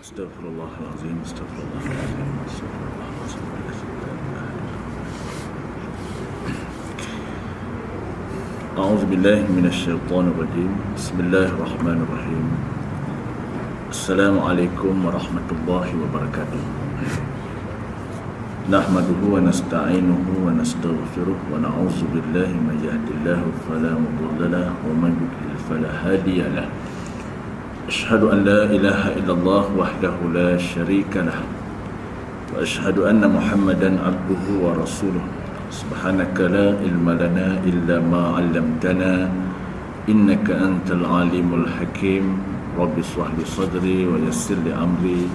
Astaghfirullahalazim, astaghfirullahalazim, astaghfirullahalazim. A'udzu billahi minasyaitonir rajim. Bismillahirrahmanirrahim. Assalamualaikum warahmatullahi wabarakatuh. Nahmaduhu wa nasta'inuhu wa nastaghfiruh wa na'udzu billahi may yahdihillahu fala mudilla lahu wa may yudlil fala hadiya lahu. Asyhadu an la ilaha illallah wahdahu la syarika lah wa asyhadu anna Muhammadan abduhu wa rasuluh. Subhanaka la ilma lana illa ma 'allamtana innaka antal alimul hakim. Rabbi shrah li sadri wa yassir li amri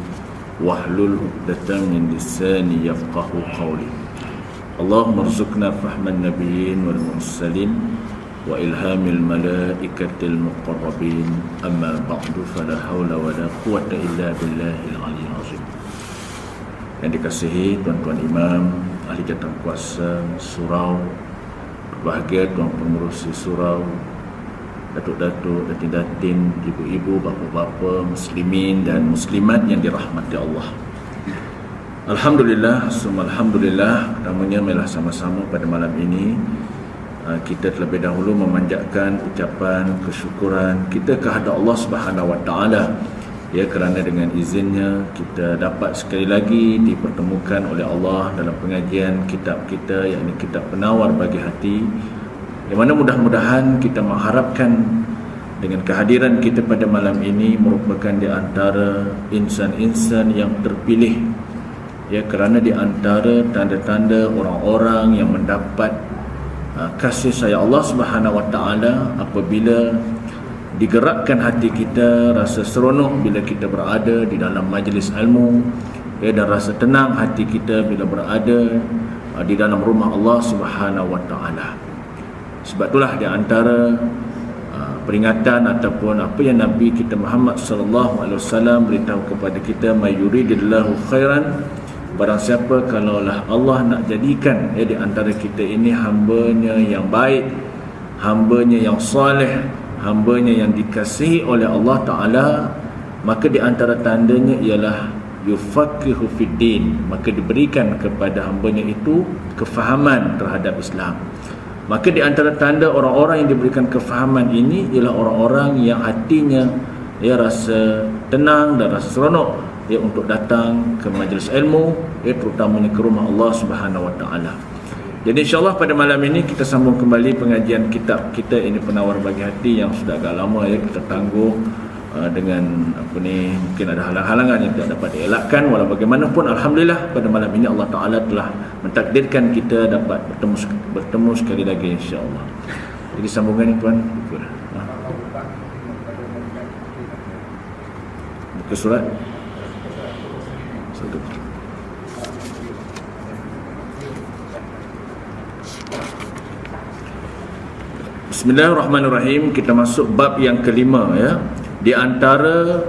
wahlul 'uqdatam min lisani yafqahu qawli. Allahumma rzuqna fahman nabiyyin wal mursalin wa ilhamil malaikatil muqarrabin. Amma ba'du, fala haula wala quwwata illa billahil aliyyil azim. Yang dikasihi tuan-tuan imam, ahli jawatankuasa surau, berbahagia tuan pengurusi surau, datuk-datuk, datin-datin, ibu-ibu, bapa-bapa, muslimin dan muslimat yang dirahmati Allah. Alhamdulillah, summa alhamdulillah. Pertamanya marilah sama-sama pada malam ini kita terlebih dahulu memanjatkan ucapan kesyukuran kita kehadap Allah Subhanahu Wa Taala, ya, kerana dengan izinnya kita dapat sekali lagi dipertemukan oleh Allah dalam pengajian kitab kita, yakni kitab Penawar Bagi Hati, yang mana mudah-mudahan kita mengharapkan dengan kehadiran kita pada malam ini merupakan di antara insan-insan yang terpilih, ya, kerana di antara tanda-tanda orang-orang yang mendapat kasih sayang Allah Subhanahu Wa Taala apabila digerakkan hati kita, rasa seronok bila kita berada di dalam majlis ilmu, ya, dan rasa tenang hati kita bila berada di dalam rumah Allah Subhanahu Wa Taala. Sebab itulah di antara peringatan ataupun apa yang Nabi kita Muhammad sallallahu alaihi wasallam beritahu kepada kita, may yuridillahu khairan, barang siapa kalaulah Allah nak jadikan, ya, di antara kita ini hambanya yang baik, hambanya yang soleh, hambanya yang dikasihi oleh Allah Ta'ala, maka di antara tandanya ialah yufaqihu fiddin, maka diberikan kepada hambanya itu kefahaman terhadap Islam. Maka di antara tanda orang-orang yang diberikan kefahaman ini ialah orang-orang yang hatinya, ya, rasa tenang dan rasa seronok, ya, untuk datang ke majlis ilmu, ya, terutamanya ke rumah Allah Subhanahu Wa Taala. Jadi insya-Allah pada malam ini kita sambung kembali pengajian kitab kita ini, Penawar Bagi Hati, yang sudah agak lama, ya, kita tangguh dengan mungkin ada halang-halangan yang tidak dapat dielakkan. Walau bagaimanapun, alhamdulillah pada malam ini Allah Taala telah mentakdirkan kita dapat bertemu sekali lagi insya-Allah. Jadi sambungan ini tuan, buka surat. Bismillahirrahmanirrahim. Kita masuk bab yang kelima, ya. Di antara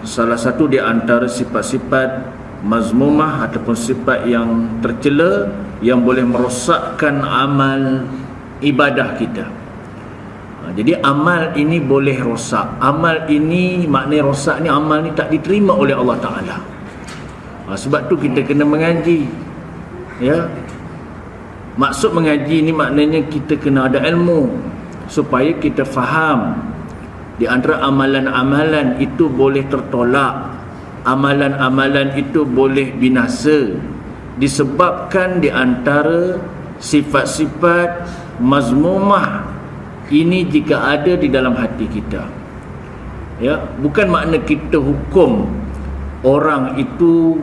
salah satu di antara sifat-sifat mazmumah ataupun sifat yang tercela yang boleh merosakkan amal ibadah kita. Jadi amal ini boleh rosak. Amal ini, maknanya rosak ni, amal ni tak diterima oleh Allah Ta'ala. Sebab tu kita kena mengaji, ya. Maksud mengaji ni maknanya kita kena ada ilmu supaya kita faham di antara amalan-amalan itu boleh tertolak, amalan-amalan itu boleh binasa disebabkan di antara sifat-sifat mazmumah ini jika ada di dalam hati kita, ya. Bukan makna kita hukum orang itu,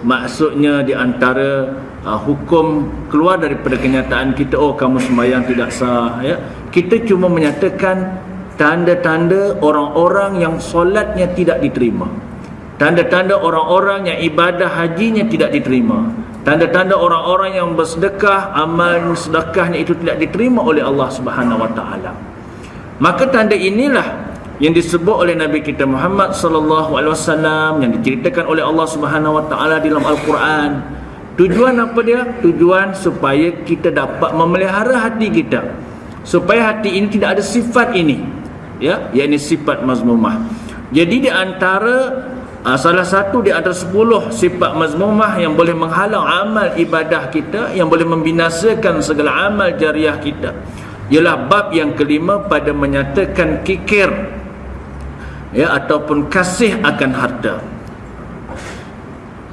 maksudnya di antara hukum keluar daripada kenyataan kita, oh kamu sembahyang tidak sah, ya. Kita cuma menyatakan tanda-tanda orang-orang yang solatnya tidak diterima, tanda-tanda orang-orang yang ibadah hajinya tidak diterima, tanda-tanda orang-orang yang bersedekah, amal sedekahnya itu tidak diterima oleh Allah Subhanahu Wa Taala. Maka tanda inilah yang disebut oleh Nabi kita Muhammad sallallahu alaihi wasallam, yang diceritakan oleh Allah Subhanahu Wa Taala dalam Al-Quran. Tujuan apa dia? Tujuan supaya kita dapat memelihara hati kita, supaya hati ini tidak ada sifat ini, ya, yakni sifat mazmumah. Jadi di antara salah satu di antara 10 sifat mazmumah yang boleh menghalang amal ibadah kita, yang boleh membinasakan segala amal jariah kita, ialah bab yang kelima pada menyatakan kikir, ya, ataupun kasih akan harta.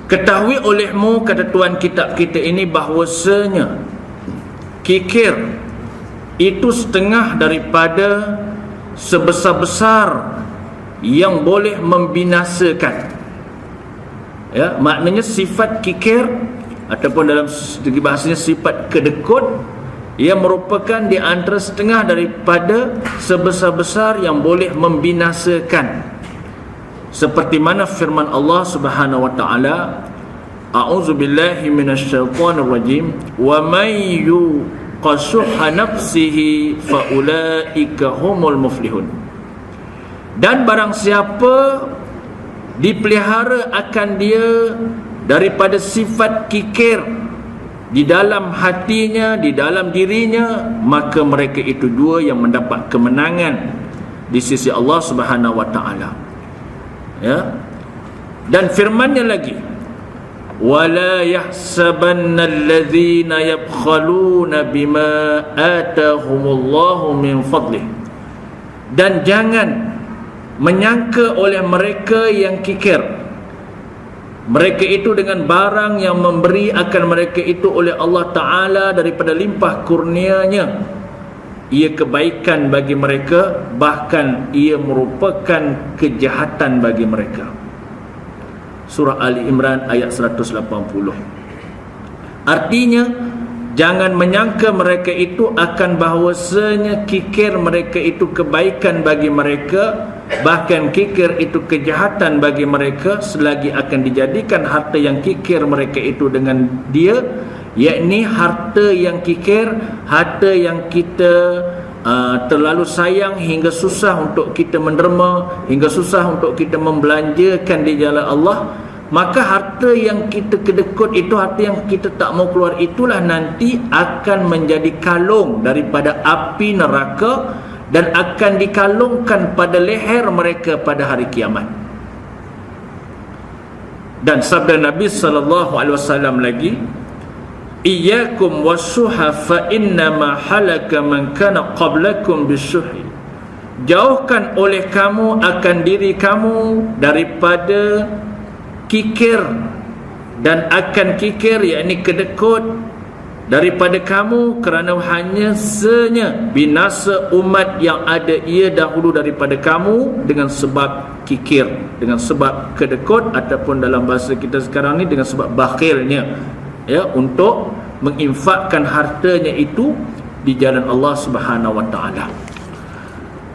Ketahui olehmu, kata tuan kitab kita ini, bahawasanya kikir itu setengah daripada sebesar-besar yang boleh membinasakan. Ya, maknanya sifat kikir ataupun dalam segi bahasanya sifat kedekut, ia merupakan di antara setengah daripada sebesar-besar yang boleh membinasakan. Seperti mana firman Allah Subhanahu wa taala, a'udzubillahi minasyaitonir rajim, wa may yuqashuha nafsihi faulaika humul muflihun. Dan barang siapa dipelihara akan dia daripada sifat kikir di dalam hatinya, di dalam dirinya, maka mereka itu dua yang mendapat kemenangan di sisi Allah Subhanahu wa taala. Ya. Dan firman-Nya lagi, wala yahsabanna alladhina yabkhaluna bima atahumullahu min fadlih. Dan jangan menyangka oleh mereka yang kikir, mereka itu dengan barang yang memberi akan mereka itu oleh Allah Ta'ala daripada limpah kurnia-Nya, ia kebaikan bagi mereka, bahkan ia merupakan kejahatan bagi mereka. Surah Ali Imran ayat 180. Artinya, jangan menyangka mereka itu akan bahawasanya kikir mereka itu kebaikan bagi mereka, bahkan kikir itu kejahatan bagi mereka, selagi akan dijadikan harta yang kikir mereka itu dengan dia, yakni harta yang kikir, harta yang kita terlalu sayang hingga susah untuk kita menderma, hingga susah untuk kita membelanjakan di jalan Allah. Maka harta yang kita kedekut itu, harta yang kita tak mau keluar, itulah nanti akan menjadi kalung daripada api neraka dan akan dikalungkan pada leher mereka pada hari kiamat. Dan sabda Nabi SAW lagi, iyyakum wasyuha fa innama halaka man kana qablakum bisyuhi. Jauhkan oleh kamu akan diri kamu daripada kikir, dan akan kikir yakni kedekut daripada kamu, kerana hanya senya binasa umat yang ada ia dahulu daripada kamu dengan sebab kikir, dengan sebab kedekut, ataupun dalam bahasa kita sekarang ni dengan sebab bakhilnya, ya, untuk menginfakkan hartanya itu di jalan Allah Subhanahu wa taala.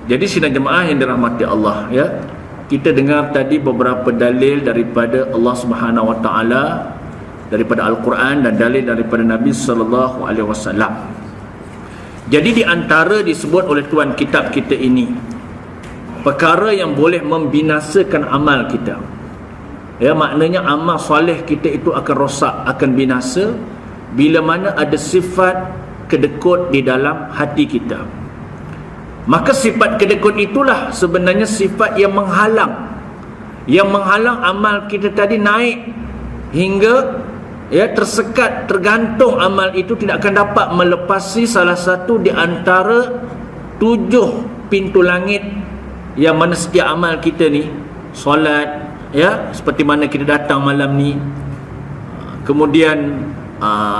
Jadi sidang jemaah yang dirahmati Allah, ya, kita dengar tadi beberapa dalil daripada Allah Subhanahu wa taala, daripada Al-Quran, dan dalil daripada Nabi sallallahu alaihi wasallam. Jadi di antara disebut oleh tuan kitab kita ini perkara yang boleh membinasakan amal kita. Ya, maknanya amal soleh kita itu akan rosak, akan binasa bila mana ada sifat kedekut di dalam hati kita. Maka sifat kedekut itulah sebenarnya sifat yang menghalang amal kita tadi naik hingga, ya, tersekat, tergantung amal itu tidak akan dapat melepasi salah satu di antara 7 pintu langit yang mana setiap amal kita ni, solat, ya, seperti mana kita datang malam ni, kemudian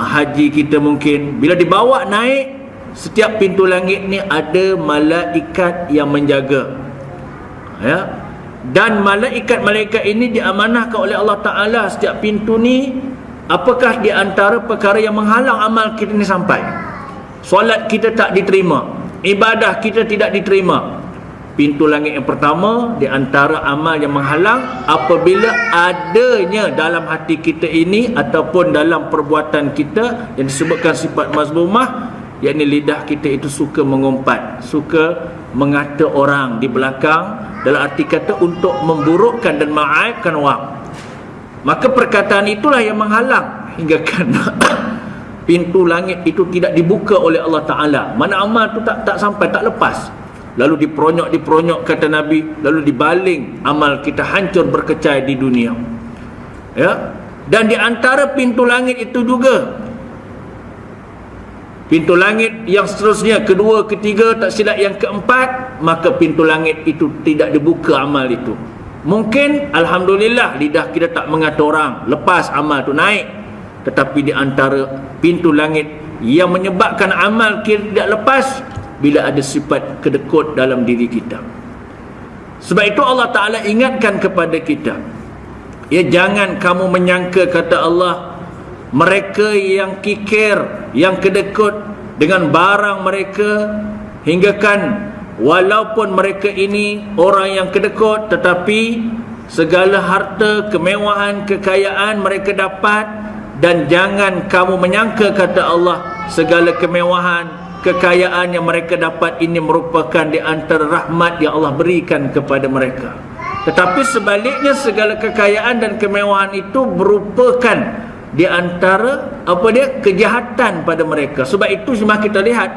haji kita mungkin, bila dibawa naik, setiap pintu langit ni ada malaikat yang menjaga, ya, dan malaikat-malaikat ini diamanahkan oleh Allah Ta'ala setiap pintu ni. Apakah di antara perkara yang menghalang amal kita ni sampai? Solat kita tak diterima, ibadah kita tidak diterima. Pintu langit yang pertama di antara amal yang menghalang, apabila adanya dalam hati kita ini ataupun dalam perbuatan kita yang disebutkan sifat mazmumah, yakni lidah kita itu suka mengumpat, suka mengata orang di belakang, dalam arti kata untuk memburukkan dan mengaibkan orang. Maka perkataan itulah yang menghalang hingga kerana pintu langit itu tidak dibuka oleh Allah Ta'ala. Mana amal tu tak sampai, tak lepas. lalu diperonyok kata Nabi, lalu dibaling, amal kita hancur berkecai di dunia. Ya, dan di antara pintu langit itu juga, pintu langit yang seterusnya, kedua, ketiga, tak silap yang keempat, maka pintu langit itu tidak dibuka amal itu. Mungkin alhamdulillah lidah kita tak mengata orang, lepas amal tu naik. Tetapi di antara pintu langit yang menyebabkan amal kita tidak lepas, bila ada sifat kedekut dalam diri kita. Sebab itu Allah Ta'ala ingatkan kepada kita, ya, jangan kamu menyangka, kata Allah, mereka yang kikir, yang kedekut dengan barang mereka, hinggakan walaupun mereka ini orang yang kedekut, tetapi segala harta, kemewahan, kekayaan mereka dapat. Dan jangan kamu menyangka, kata Allah, segala kemewahan, kekayaan yang mereka dapat ini merupakan di antara rahmat yang Allah berikan kepada mereka. Tetapi sebaliknya, segala kekayaan dan kemewahan itu merupakan di antara kejahatan pada mereka. Sebab itu semakin kita lihat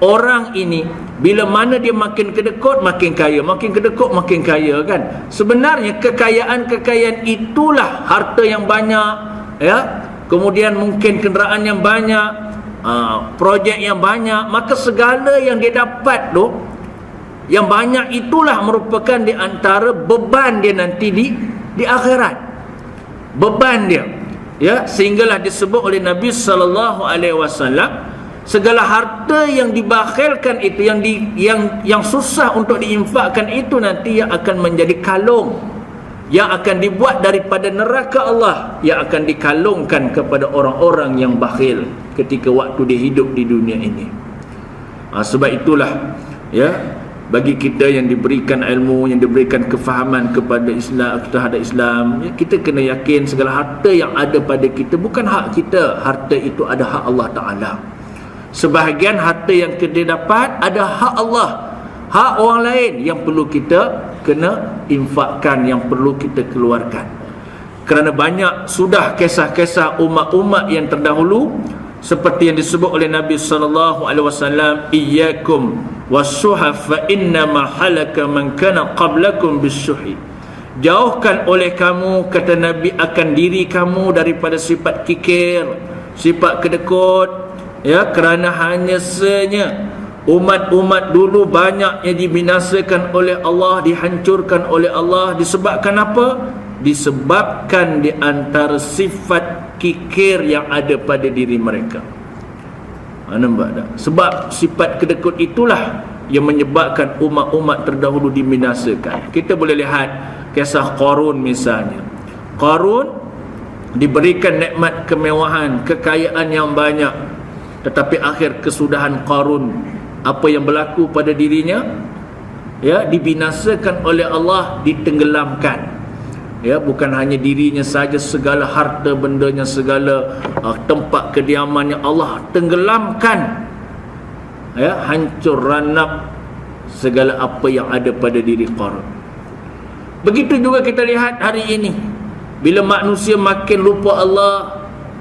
orang ini, bila mana dia makin kedekut makin kaya, makin kedekut makin kaya, kan. Sebenarnya kekayaan itulah harta yang banyak, ya, kemudian mungkin kenderaan yang banyak, projek yang banyak, maka segala yang dia dapat tu, yang banyak itulah merupakan di antara beban dia nanti di akhirat. Beban dia, ya, sehinggalah disebut oleh Nabi SAW, segala harta yang dibakhilkan itu, yang susah untuk diinfakkan itu, nanti yang akan menjadi kalung, yang akan dibuat daripada neraka Allah, yang akan dikalungkan kepada orang-orang yang bakhil ketika waktu dia hidup di dunia ini. Sebab itulah, ya, bagi kita yang diberikan ilmu, yang diberikan kefahaman kepada Islam, terhadap Islam, ya, kita kena yakin segala harta yang ada pada kita bukan hak kita. Harta itu ada hak Allah Ta'ala. Sebahagian harta yang kita dapat ada hak Allah, hak orang lain yang perlu kita kena infakkan, yang perlu kita keluarkan. Kerana banyak sudah kisah-kisah umat-umat yang terdahulu, seperti yang disebut oleh Nabi SAW, iyyakum was-suha fa inna ma halaka man kana qablakum bis-suhi. Jauhkan oleh kamu, kata Nabi, akan diri kamu daripada sifat kikir, sifat kedekut, ya, kerana hanya senya umat-umat dulu banyak yang dibinasakan oleh Allah, dihancurkan oleh Allah. Disebabkan apa? Disebabkan di antara sifat kikir yang ada pada diri mereka. Nampak tak? Sebab sifat kedekut itulah yang menyebabkan umat-umat terdahulu dibinasakan. Kita boleh lihat kisah Qarun misalnya. Qarun diberikan nikmat kemewahan, kekayaan yang banyak, tetapi akhir kesudahan Qarun, apa yang berlaku pada dirinya? Ya, dibinasakan oleh Allah, ditenggelamkan. Ya, bukan hanya dirinya saja, segala harta bendanya, segala tempat kediamannya Allah tenggelamkan. Ya, hancur ranap segala apa yang ada pada diri Qarun. Begitu juga kita lihat hari ini, bila manusia makin lupa Allah,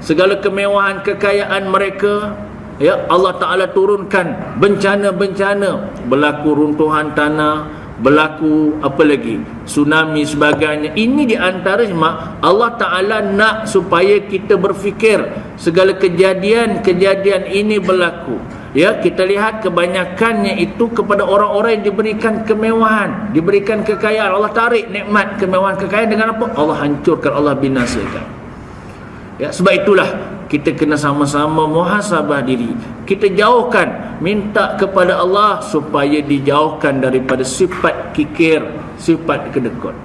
segala kemewahan, kekayaan mereka, ya, Allah Ta'ala turunkan bencana-bencana, berlaku runtuhan tanah, berlaku apa lagi, tsunami sebagainya. Ini di antara Allah Ta'ala nak supaya kita berfikir segala kejadian ini berlaku. Ya, kita lihat kebanyakannya itu kepada orang-orang yang diberikan kemewahan, diberikan kekayaan. Allah tarik nikmat kemewahan kekayaan dengan apa? Allah hancurkan, Allah binasakan. Ya, sebab itulah kita kena sama-sama muhasabah diri. Kita jauhkan, minta kepada Allah supaya dijauhkan daripada sifat kikir, sifat kedekut.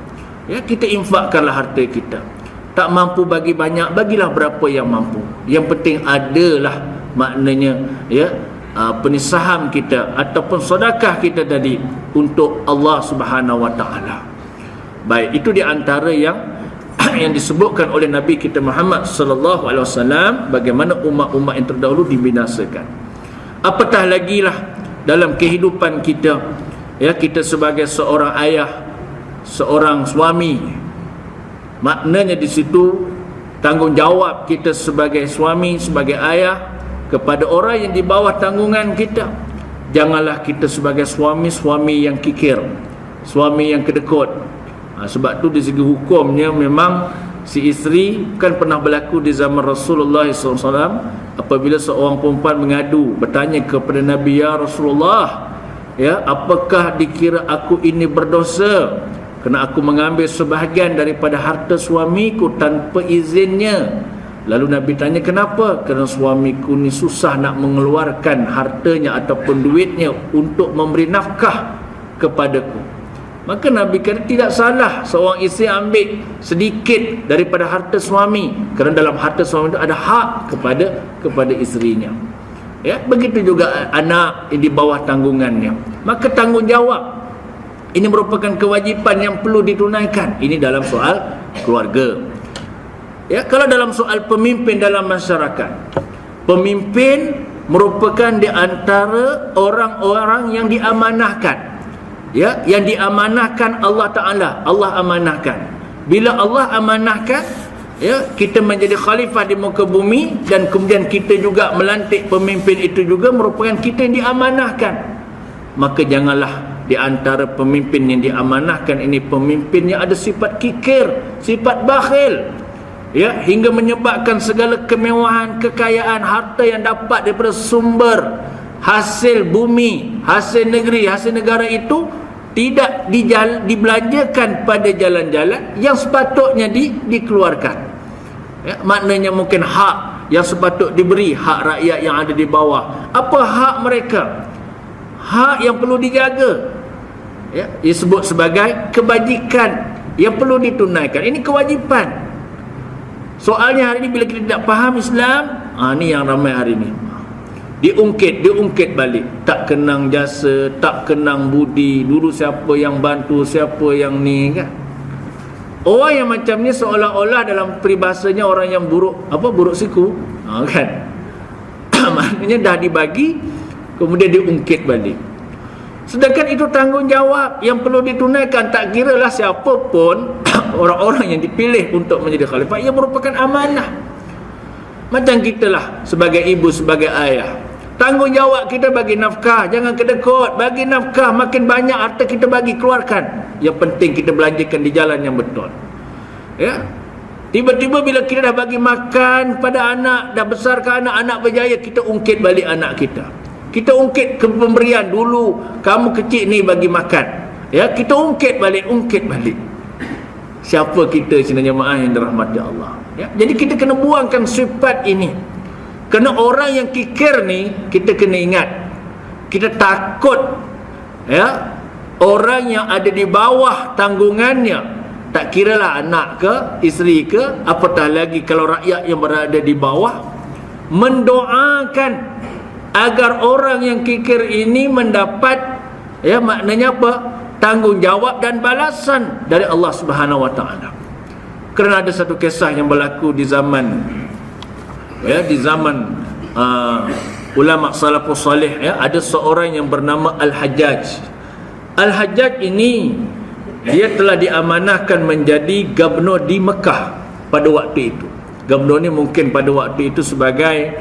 Ya, kita infakkanlah harta kita. Tak mampu bagi banyak, bagilah berapa yang mampu. Yang penting adalah maknanya, ya, penisaham kita ataupun sedekah kita tadi untuk Allah Subhanahu Wa Taala. Baik, itu di antara yang disebutkan oleh Nabi kita Muhammad sallallahu alaihi wasallam, bagaimana umat-umat yang terdahulu dibinasakan. Apatah lagi lah dalam kehidupan kita, ya, kita sebagai seorang ayah, seorang suami, maknanya di situ tanggungjawab kita sebagai suami, sebagai ayah kepada orang yang di bawah tanggungan kita. janganlah kita sebagai suami yang kikir, suami yang kedekut. Sebab tu di segi hukumnya memang si isteri kan pernah berlaku di zaman Rasulullah SAW, apabila seorang perempuan mengadu, bertanya kepada Nabi, ya Rasulullah, ya, apakah dikira aku ini berdosa kerana aku mengambil sebahagian daripada harta suamiku tanpa izinnya? Lalu Nabi tanya, kenapa? Kerana suamiku ni susah nak mengeluarkan hartanya ataupun duitnya untuk memberi nafkah kepadaku. Maka Nabi kata tidak salah seorang isteri ambil sedikit daripada harta suami, kerana dalam harta suami itu ada hak kepada isterinya. Ya, begitu juga anak di bawah tanggungannya. Maka tanggungjawab ini merupakan kewajipan yang perlu ditunaikan. Ini dalam soal keluarga. Ya, kalau dalam soal pemimpin dalam masyarakat, pemimpin merupakan di antara orang-orang yang diamanahkan. Ya, yang diamanahkan Allah Ta'ala, Allah amanahkan. Bila Allah amanahkan, ya, kita menjadi khalifah di muka bumi, dan kemudian kita juga melantik pemimpin itu juga merupakan kita yang diamanahkan. Maka janganlah di antara pemimpin yang diamanahkan ini pemimpin yang ada sifat kikir, sifat bakhil, ya, hingga menyebabkan segala kemewahan, kekayaan, harta yang dapat daripada sumber hasil bumi, hasil negeri, hasil negara itu tidak dibelanjakan pada jalan-jalan yang sepatutnya dikeluarkan. Ya, maknanya mungkin hak yang sepatut diberi, hak rakyat yang ada di bawah. Apa hak mereka? Hak yang perlu dijaga. Ya, disebut sebagai kebajikan yang perlu ditunaikan. Ini kewajipan. Soalnya hari ini bila kita tidak faham Islam, ni yang ramai hari ini. Diungkit balik. Tak kenang jasa, tak kenang budi. Dulu siapa yang bantu, siapa yang ni, kan? Orang yang macam ni seolah-olah dalam peribahasanya orang yang buruk siku, kan? Maknanya dah dibagi, kemudian diungkit balik. Sedangkan itu tanggungjawab yang perlu ditunaikan. Tak kiralah siapa pun orang-orang yang dipilih untuk menjadi khalifah, ia merupakan amanah. Macam kita lah sebagai ibu, sebagai ayah, tanggungjawab kita bagi nafkah. Jangan kedekut, bagi nafkah. Makin banyak harta kita bagi, keluarkan. Yang penting kita belanjakan di jalan yang betul. Ya, tiba-tiba bila kita dah bagi makan pada anak, dah besarkan anak berjaya, kita ungkit balik anak kita. Kita ungkit ke pemberian dulu, kamu kecil ni bagi makan. Ya, kita ungkit balik. Siapa kita sebenarnya jemaah yang dirahmati Allah? Ya, jadi kita kena buangkan sifat ini. Kerana orang yang kikir ni, kita kena ingat, kita takut, ya, orang yang ada di bawah tanggungannya, tak kiralah anak ke, isteri ke, apatah lagi kalau rakyat yang berada di bawah, mendoakan agar orang yang kikir ini mendapat, ya, maknanya apa? Tanggungjawab dan balasan dari Allah Subhanahu Wa Taala. Kerana ada satu kisah yang berlaku di zaman, ya, di zaman ulama salafus salih, ya, ada seorang yang bernama Al-Hajjaj. Al-Hajjaj ini dia telah diamanahkan menjadi gubernur di Mekah pada waktu itu. Gubernur ni mungkin pada waktu itu sebagai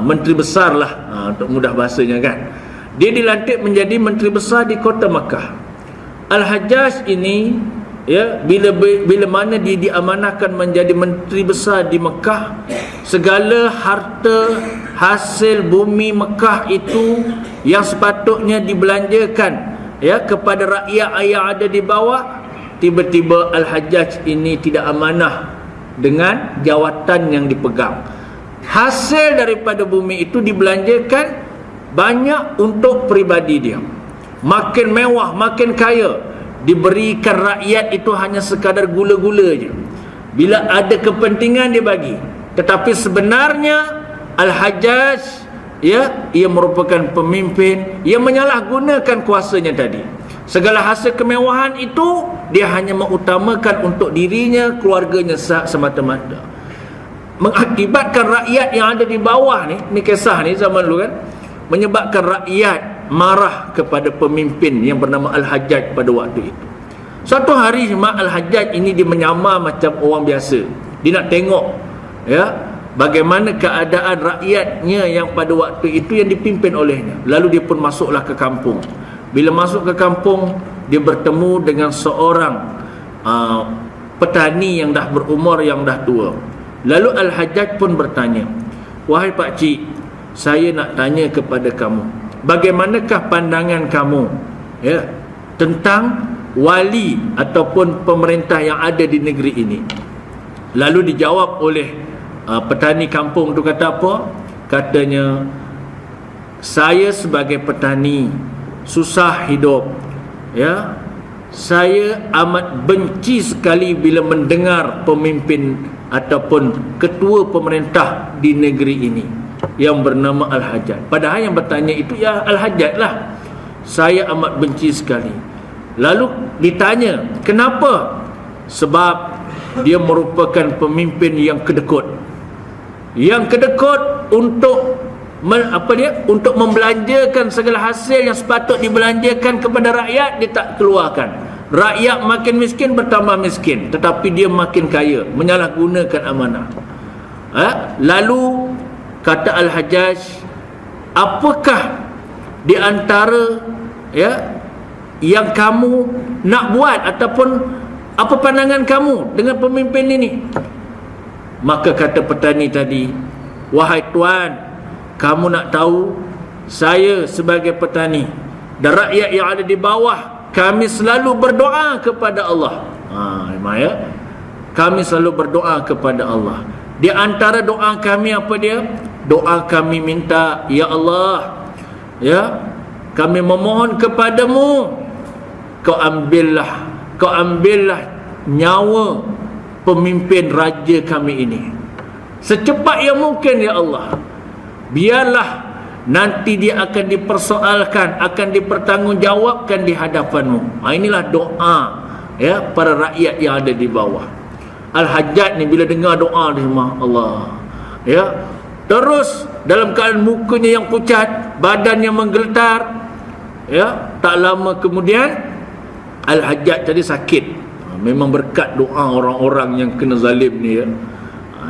menteri besar lah, untuk mudah bahasanya, kan. Dia dilantik menjadi menteri besar di kota Mekah. Al-Hajjaj ini, ya, bila mana dia diamanahkan menjadi menteri besar di Mekah, segala harta hasil bumi Mekah itu yang sepatutnya dibelanjakan, ya, kepada rakyat yang ada di bawah, tiba-tiba Al-Hajjaj ini tidak amanah dengan jawatan yang dipegang. Hasil daripada bumi itu dibelanjakan banyak untuk peribadi dia. Makin mewah, makin kaya. Diberikan rakyat itu hanya sekadar gula-gula je. Bila ada kepentingan dia bagi. Tetapi sebenarnya Al-Hajjaj, ya, ia merupakan pemimpin yang menyalahgunakan kuasanya tadi. Segala hasil kemewahan itu dia hanya mengutamakan untuk dirinya, keluarganya semata-mata. Mengakibatkan rakyat yang ada di bawah ni kisah ni zaman dulu, kan, menyebabkan rakyat marah kepada pemimpin yang bernama Al-Hajjaj pada waktu itu. Suatu hari Al-Hajjaj ini dia menyamar macam orang biasa. Dia nak tengok, ya, bagaimana keadaan rakyatnya yang pada waktu itu yang dipimpin olehnya. Lalu dia pun masuklah ke kampung. Bila masuk ke kampung, dia bertemu dengan seorang petani yang dah berumur, yang dah tua. Lalu Al-Hajjaj pun bertanya, "Wahai pakcik, saya nak tanya kepada kamu, bagaimanakah pandangan kamu tentang wali ataupun pemerintah yang ada di negeri ini?" Lalu dijawab oleh petani kampung tu, kata apa? Katanya, "Saya sebagai petani susah hidup, saya amat benci sekali bila mendengar pemimpin ataupun ketua pemerintah di negeri ini yang bernama Al-Hajjaj." Padahal yang bertanya itu ya Al-Hajjaj lah. "Saya amat benci sekali." Lalu ditanya, "Kenapa?" "Sebab dia merupakan pemimpin yang kedekut. Yang kedekut untuk untuk membelanjakan segala hasil yang sepatut dibelanjakan kepada rakyat, dia tak keluarkan. Rakyat makin miskin bertambah miskin, tetapi dia makin kaya, menyalahgunakan amanah." Lalu kata Al-Hajjaj, "Apakah di antara yang kamu nak buat ataupun apa pandangan kamu dengan pemimpin ini?" Maka kata petani tadi, "Wahai tuan, kamu nak tahu, saya sebagai petani dan rakyat yang ada di bawah, kami selalu berdoa kepada Allah." Kami selalu berdoa kepada Allah. Di antara doa kami apa dia? Doa kami minta, "Ya Allah, kami memohon kepadamu, kau ambillah nyawa pemimpin raja kami ini secepat yang mungkin, ya Allah. Biarlah nanti dia akan dipersoalkan, akan dipertanggungjawabkan di hadapanmu." Inilah doa para rakyat yang ada di bawah. Al-Hajjaj ni bila dengar doa ni semua, Allah, terus dalam keadaan mukanya yang pucat, badannya menggeletar. Tak lama kemudian Al-Hajjaj tadi sakit. Memang berkat doa orang-orang yang kena zalim ni.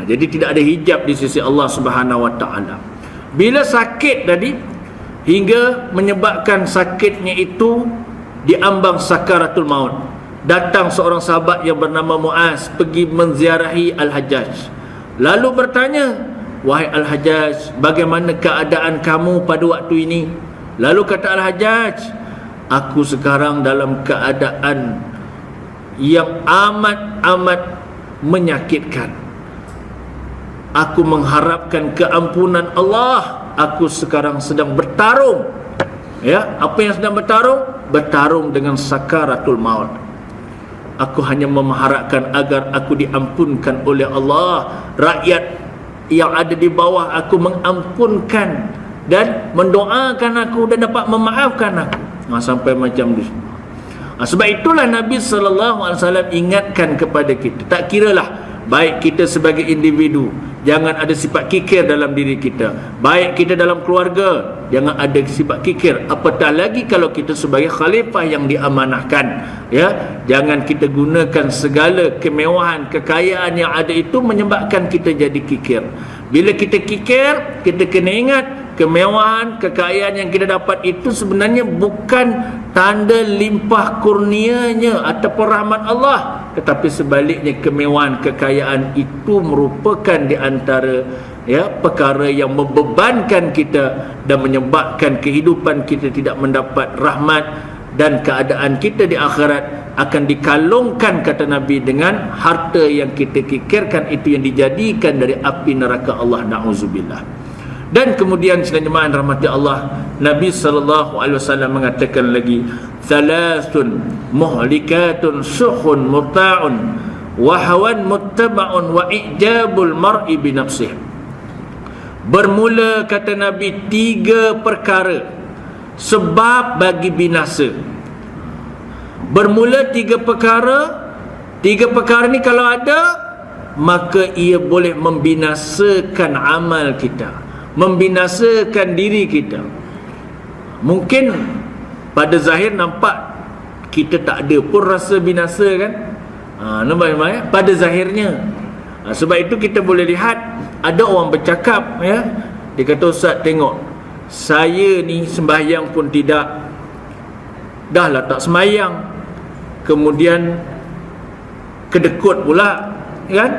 Jadi tidak ada hijab di sisi Allah Subhanahu Wa Taala. Bila sakit tadi, hingga menyebabkan sakitnya itu diambang sakaratul maut, datang seorang sahabat yang bernama Muaz pergi menziarahi Al-Hajjaj. Lalu bertanya, "Wahai Al-Hajjaj, bagaimana keadaan kamu pada waktu ini?" Lalu kata Al-Hajjaj, "Aku sekarang dalam keadaan yang amat menyakitkan. Aku mengharapkan keampunan Allah. Aku sekarang sedang bertarung." Apa yang sedang bertarung? Bertarung dengan sakaratul maut. "Aku hanya mengharapkan agar aku diampunkan oleh Allah. Rakyat yang ada di bawah aku mengampunkan dan mendoakan aku dan dapat memaafkan aku." Sampai macam tu. Sebab itulah Nabi SAW ingatkan kepada kita, tak kiralah baik kita sebagai individu, jangan ada sifat kikir dalam diri kita. Baik kita dalam keluarga, jangan ada sifat kikir. Apatah lagi kalau kita sebagai khalifah yang diamanahkan, jangan kita gunakan segala kemewahan, kekayaan yang ada itu menyebabkan kita jadi kikir. Bila kita kikir, kita kena ingat kemewahan, kekayaan yang kita dapat itu sebenarnya bukan tanda limpah kurnianya ataupun rahmat Allah, tetapi sebaliknya kemewahan, kekayaan itu merupakan di antara perkara yang membebankan kita dan menyebabkan kehidupan kita tidak mendapat rahmat, dan keadaan kita di akhirat akan dikalungkan, kata Nabi, dengan harta yang kita kikirkan itu yang dijadikan dari api neraka Allah, na'udzubillah. Dan kemudian sedang jemaah rahmati Allah, Nabi SAW mengatakan lagi, "Thalathun muhlikatun syuhun murta'un wa hawan muttaba'un wa ijabul mar'i binafsih." Bermula, kata Nabi, 3 perkara sebab bagi binasa. Bermula 3 perkara. 3 perkara ni kalau ada, maka ia boleh membinasakan amal kita, membinasakan diri kita. Mungkin pada zahir nampak kita tak ada pun rasa binasa kan, nampak pada zahirnya. Sebab itu kita boleh lihat ada orang bercakap, ya, dia kata, Ustaz tengok, saya ni sembahyang pun tidak, dah lah tak sembahyang, kemudian kedekut pula, kan,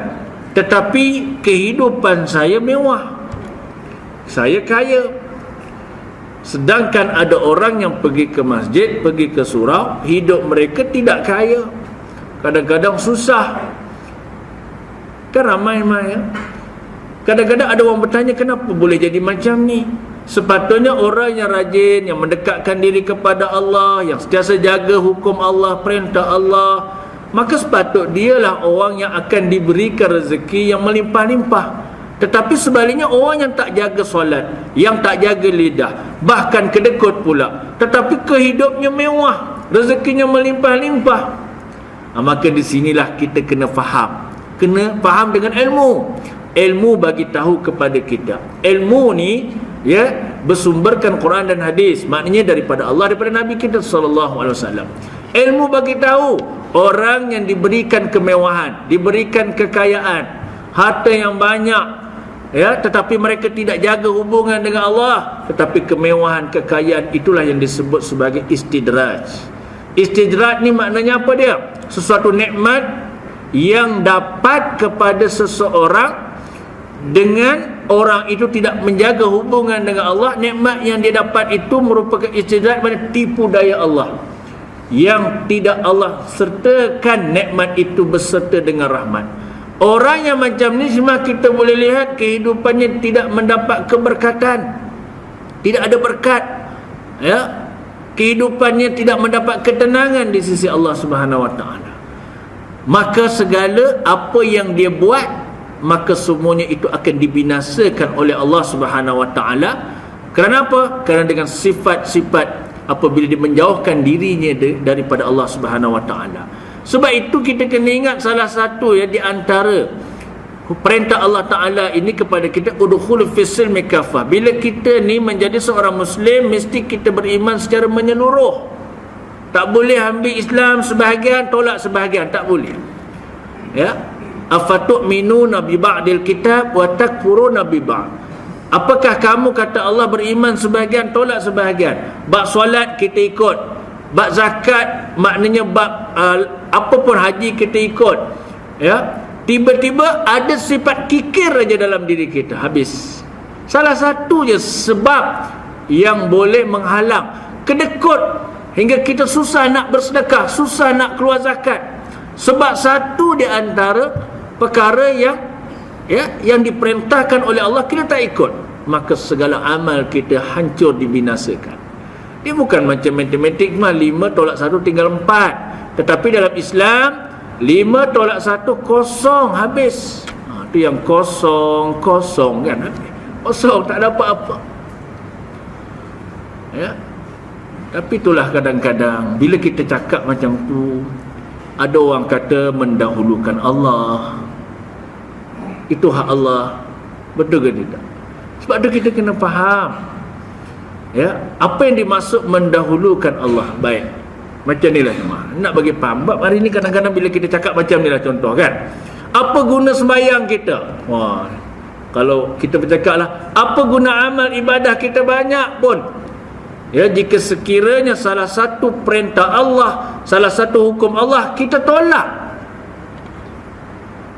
tetapi kehidupan saya mewah, saya kaya. Sedangkan ada orang yang pergi ke masjid, pergi ke surau, hidup mereka tidak kaya, kadang-kadang susah. Kan ramai ya. Kadang-kadang ada orang bertanya, kenapa boleh jadi macam ni? Sepatutnya orang yang rajin, yang mendekatkan diri kepada Allah, yang sentiasa jaga hukum Allah, perintah Allah, maka sepatut dialah orang yang akan diberikan rezeki yang melimpah-limpah. Tetapi sebaliknya, orang yang tak jaga solat, yang tak jaga lidah, bahkan kedekut pula, tetapi kehidupnya mewah, rezekinya melimpah-limpah, maka di sinilah kita kena faham. Kena faham dengan ilmu. Ilmu bagi tahu kepada kita, ilmu ni, ya, bersumberkan Quran dan hadis, maknanya daripada Allah, daripada Nabi kita sallallahu alaihi wasallam. Ilmu bagi tahu orang yang diberikan kemewahan, diberikan kekayaan, harta yang banyak, ya, tetapi mereka tidak jaga hubungan dengan Allah, tetapi kemewahan, kekayaan itulah yang disebut sebagai istidraj. Istidraj ni maknanya apa dia? Sesuatu nikmat yang dapat kepada seseorang dengan orang itu tidak menjaga hubungan dengan Allah. Nikmat yang dia dapat itu merupakan istidraj, maknanya tipu daya Allah, yang tidak Allah sertakan nikmat itu beserta dengan rahmat. Orang yang macam ni semua kita boleh lihat kehidupannya tidak mendapat keberkatan, tidak ada berkat, ya, kehidupannya tidak mendapat ketenangan di sisi Allah Subhanahu wa taala. Maka segala apa yang dia buat, maka semuanya itu akan dibinasakan oleh Allah Subhanahu wa taala. Kerana apa? Kerana dengan sifat-sifat apabila dia menjauhkan dirinya daripada Allah Subhanahu wa taala. Sebab itu kita kena ingat salah satu, ya, di antara perintah Allah Taala ini kepada kita, udkhulu fis silmi kafah. Bila kita ni menjadi seorang muslim, mesti kita beriman secara menyeluruh. Tak boleh ambil Islam sebahagian, tolak sebahagian, tak boleh. Ya, afatu'minuna bi ba'dil kitab wa takfuruna bi ba'd. Apakah kamu, kata Allah, beriman sebahagian, tolak sebahagian? Bab solat kita ikut, bab zakat, maknanya bab apapun haji kita ikut, ya. Tiba-tiba ada sifat kikir aja dalam diri kita, habis. Salah satu je sebab yang boleh menghalang, kedekut, hingga kita susah nak bersedekah, susah nak keluar zakat. Sebab satu di antara perkara yang, ya, yang diperintahkan oleh Allah kita tak ikut, maka segala amal kita hancur, dibinasakan. Dia bukan macam matematik mah 5 tolak 1 tinggal 4. Tetapi dalam Islam 5 tolak 1 kosong, habis. Itu yang kosong kan, kosong, tak dapat apa, ya. Tapi itulah kadang-kadang bila kita cakap macam tu, ada orang kata mendahulukan Allah. Itu hak Allah. Betul ke tidak? Sebab tu kita kena faham, ya, apa yang dimaksud mendahulukan Allah. Baik, macam ni lah semua. Nak bagi faham. Sebab hari ni kadang-kadang bila kita cakap macam ni lah, contoh kan, apa guna sembahyang kita? Wah, kalau kita bercakap lah, apa guna amal ibadah kita banyak pun, ya, jika sekiranya salah satu perintah Allah, salah satu hukum Allah kita tolak,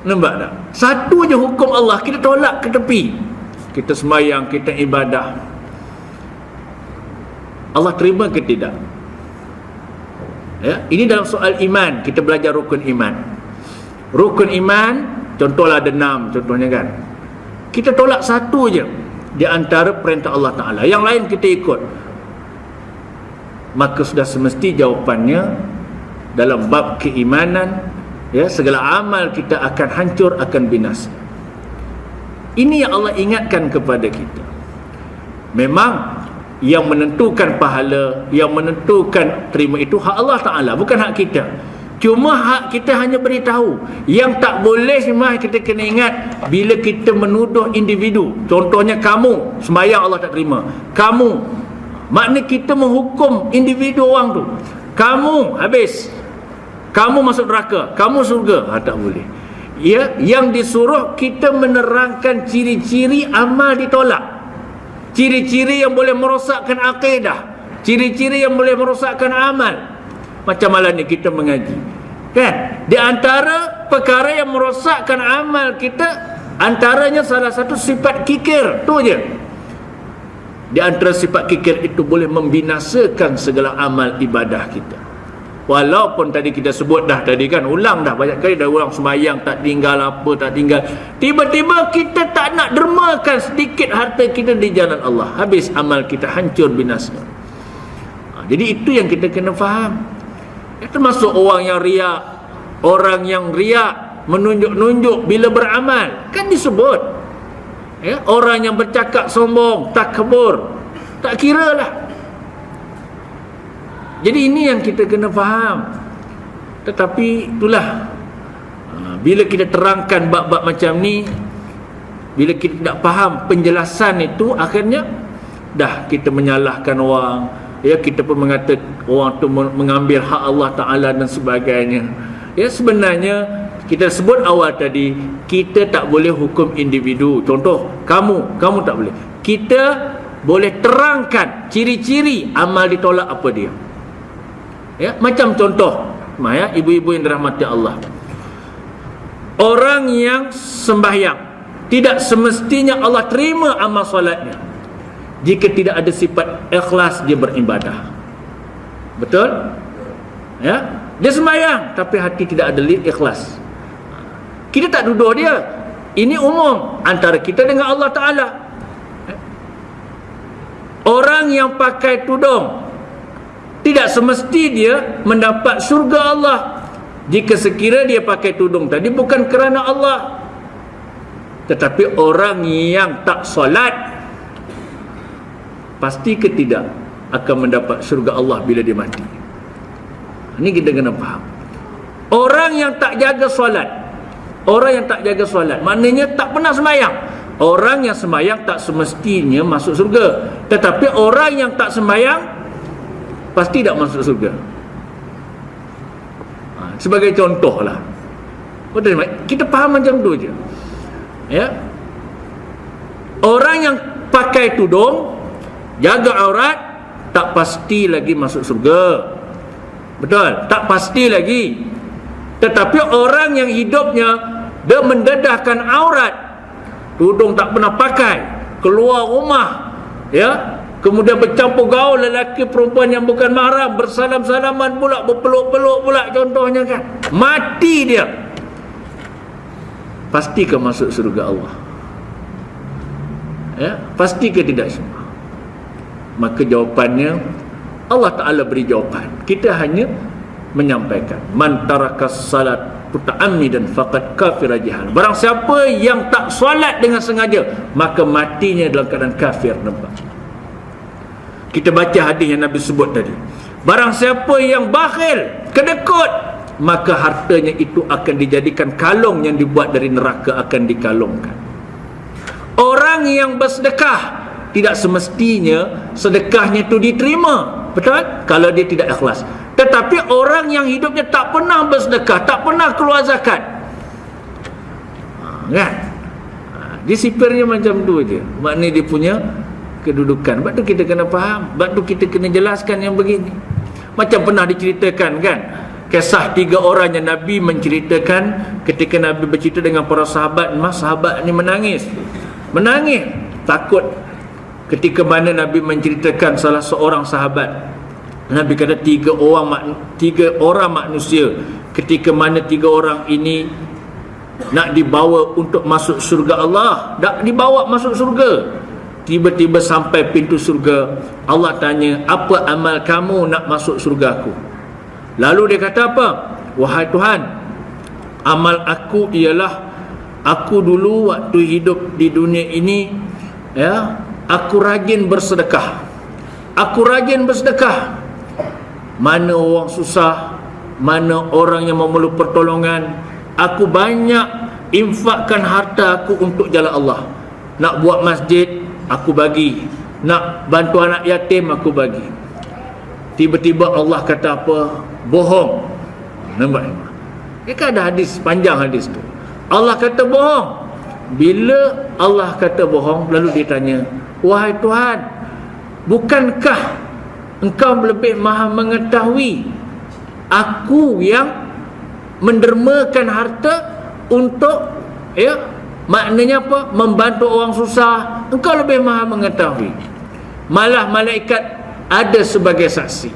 nampak tak? Satu je hukum Allah kita tolak ke tepi, kita sembahyang, kita ibadah, Allah terima ke tidak? Ya, ini dalam soal iman, kita belajar rukun iman. Rukun iman, contohlah ada 6 contohnya kan. Kita tolak satu je di antara perintah Allah Ta'ala, yang lain kita ikut, maka sudah semesti jawapannya dalam bab keimanan, ya, segala amal kita akan hancur, akan binasa. Ini yang Allah ingatkan kepada kita. Memang yang menentukan pahala, yang menentukan terima itu hak Allah Ta'ala, bukan hak kita. Cuma hak kita hanya beritahu. Yang tak boleh semua kita kena ingat, bila kita menuduh individu, contohnya kamu sembahyang Allah tak terima, kamu, makna kita menghukum individu orang tu. Kamu habis, kamu masuk neraka, kamu surga, tak boleh. ya, yang disuruh kita menerangkan ciri-ciri amal ditolak, ciri-ciri yang boleh merosakkan akidah, ciri-ciri yang boleh merosakkan amal. Macam malam ni kita mengaji, kan? Di antara perkara yang merosakkan amal kita, antaranya salah satu sifat kikir. Tu je. Di antara sifat kikir itu boleh membinasakan segala amal ibadah kita. Walaupun tadi kita sebut dah tadi kan, ulang dah banyak kali dah ulang, sembahyang tak tinggal apa, tak tinggal. Tiba-tiba kita tak nak dermakan sedikit harta kita di jalan Allah, habis amal kita hancur binasa. Jadi itu yang kita kena faham. Termasuk orang yang riak, orang yang riak menunjuk-nunjuk bila beramal, kan disebut, ya, orang yang bercakap sombong, takbur, tak kira lah. Jadi ini yang kita kena faham. Tetapi itulah, bila kita terangkan bab-bab macam ni, bila kita tak faham penjelasan itu, akhirnya dah kita menyalahkan orang, ya, kita pun mengata orang tu mengambil hak Allah Ta'ala dan sebagainya. Ya, sebenarnya kita sebut awal tadi, kita tak boleh hukum individu. Contoh, kamu tak boleh. Kita boleh terangkan ciri-ciri amal ditolak apa dia. Ya, macam contoh, ya, ibu-ibu yang dirahmati Allah, orang yang sembahyang, tidak semestinya Allah terima amal solatnya jika tidak ada sifat ikhlas dia beribadah. Betul? Ya, dia sembahyang tapi hati tidak ada ikhlas. Kita tak duduk dia. Ini umum antara kita dengan Allah Ta'ala. Orang yang pakai tudung tidak semesti dia mendapat syurga Allah jika sekira dia pakai tudung tadi bukan kerana Allah. Tetapi orang yang tak solat, pasti ke tidak akan mendapat syurga Allah bila dia mati. Ini kita kena faham. Orang yang tak jaga solat, orang yang tak jaga solat, maknanya tak pernah sembahyang. Orang yang sembahyang tak semestinya masuk surga. Tetapi orang yang tak sembahyang pasti tak masuk surga. Sebagai contoh lah, kita faham macam tu je, ya. Orang yang pakai tudung, jaga aurat, tak pasti lagi masuk surga. Betul? Tak pasti lagi. Tetapi orang yang hidupnya dia mendedahkan aurat, tudung tak pernah pakai, keluar rumah, ya, kemudian bercampur gaul lelaki perempuan yang bukan mahram, bersalam-salaman pula, berpeluk-peluk pula contohnya, kan, mati dia, pasti ke masuk surga Allah? Ya, pasti ke tidak semua? Maka jawapannya Allah Ta'ala beri jawapan, kita hanya menyampaikan. Man tarakas salat muta'ammidan faqad kafir jahan. Barang siapa yang tak solat dengan sengaja, maka matinya dalam keadaan kafir. Nampak? Kita baca hadis yang Nabi sebut tadi. Barang siapa yang bakhil, kedekut, maka hartanya itu akan dijadikan kalung yang dibuat dari neraka, akan dikalungkan. Orang yang bersedekah, tidak semestinya sedekahnya itu diterima. Betul? Kalau dia tidak ikhlas. Tetapi orang yang hidupnya tak pernah bersedekah, tak pernah keluar zakat, kan, disipirnya macam tu je. Maknanya dia punya kedudukan. Sebab tu kita kena faham, sebab tu kita kena jelaskan yang begini. Macam pernah diceritakan, kan, kisah 3 orang yang Nabi menceritakan ketika Nabi bercerita dengan para sahabat. Sahabat ni menangis takut ketika mana Nabi menceritakan salah seorang sahabat. Nabi kata 3 orang manusia, ketika mana 3 orang ini nak dibawa untuk masuk surga Allah, nak dibawa masuk surga. Tiba-tiba sampai pintu surga, Allah tanya, apa amal kamu nak masuk surga aku? Lalu dia kata apa? Wahai Tuhan, amal aku ialah, aku dulu waktu hidup di dunia ini, ya, aku rajin bersedekah. Mana orang susah, mana orang yang memerlukan pertolongan, aku banyak infakkan harta aku untuk jalan Allah. Nak buat masjid, aku bagi. Nak bantu anak yatim, aku bagi. Tiba-tiba Allah kata apa? Bohong. Nampak? Dia kan ada hadis, panjang hadis tu. Allah kata bohong. Bila Allah kata bohong, lalu dia tanya, wahai Tuhan, bukankah Engkau lebih maha mengetahui aku yang mendermakan harta untuk, maknanya apa? Membantu orang susah. Engkau lebih maha mengetahui. Malah malaikat ada sebagai saksi.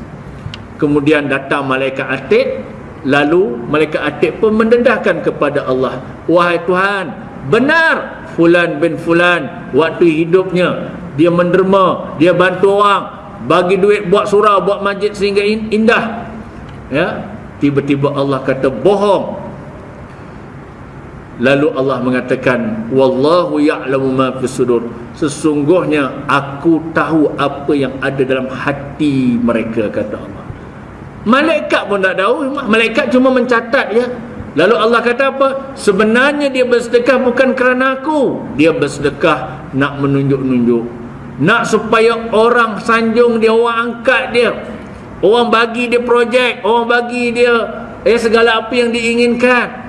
Kemudian datang malaikat Atid, lalu malaikat Atid pun mendedahkan kepada Allah, wahai Tuhan, benar Fulan bin Fulan waktu hidupnya dia menderma, dia bantu orang, bagi duit buat surau, buat masjid sehingga indah. Tiba-tiba Allah kata bohong. Lalu Allah mengatakan, wallahu ya'lamu ma fis sudur, sesungguhnya aku tahu apa yang ada dalam hati mereka, kata Allah. Malaikat pun tak tahu, malaikat cuma mencatat ya. Lalu Allah kata apa? Sebenarnya dia bersedekah bukan kerana aku, dia bersedekah nak menunjuk-nunjuk, nak supaya orang sanjung dia, orang angkat dia, orang bagi dia projek, orang bagi dia segala apa yang diinginkan.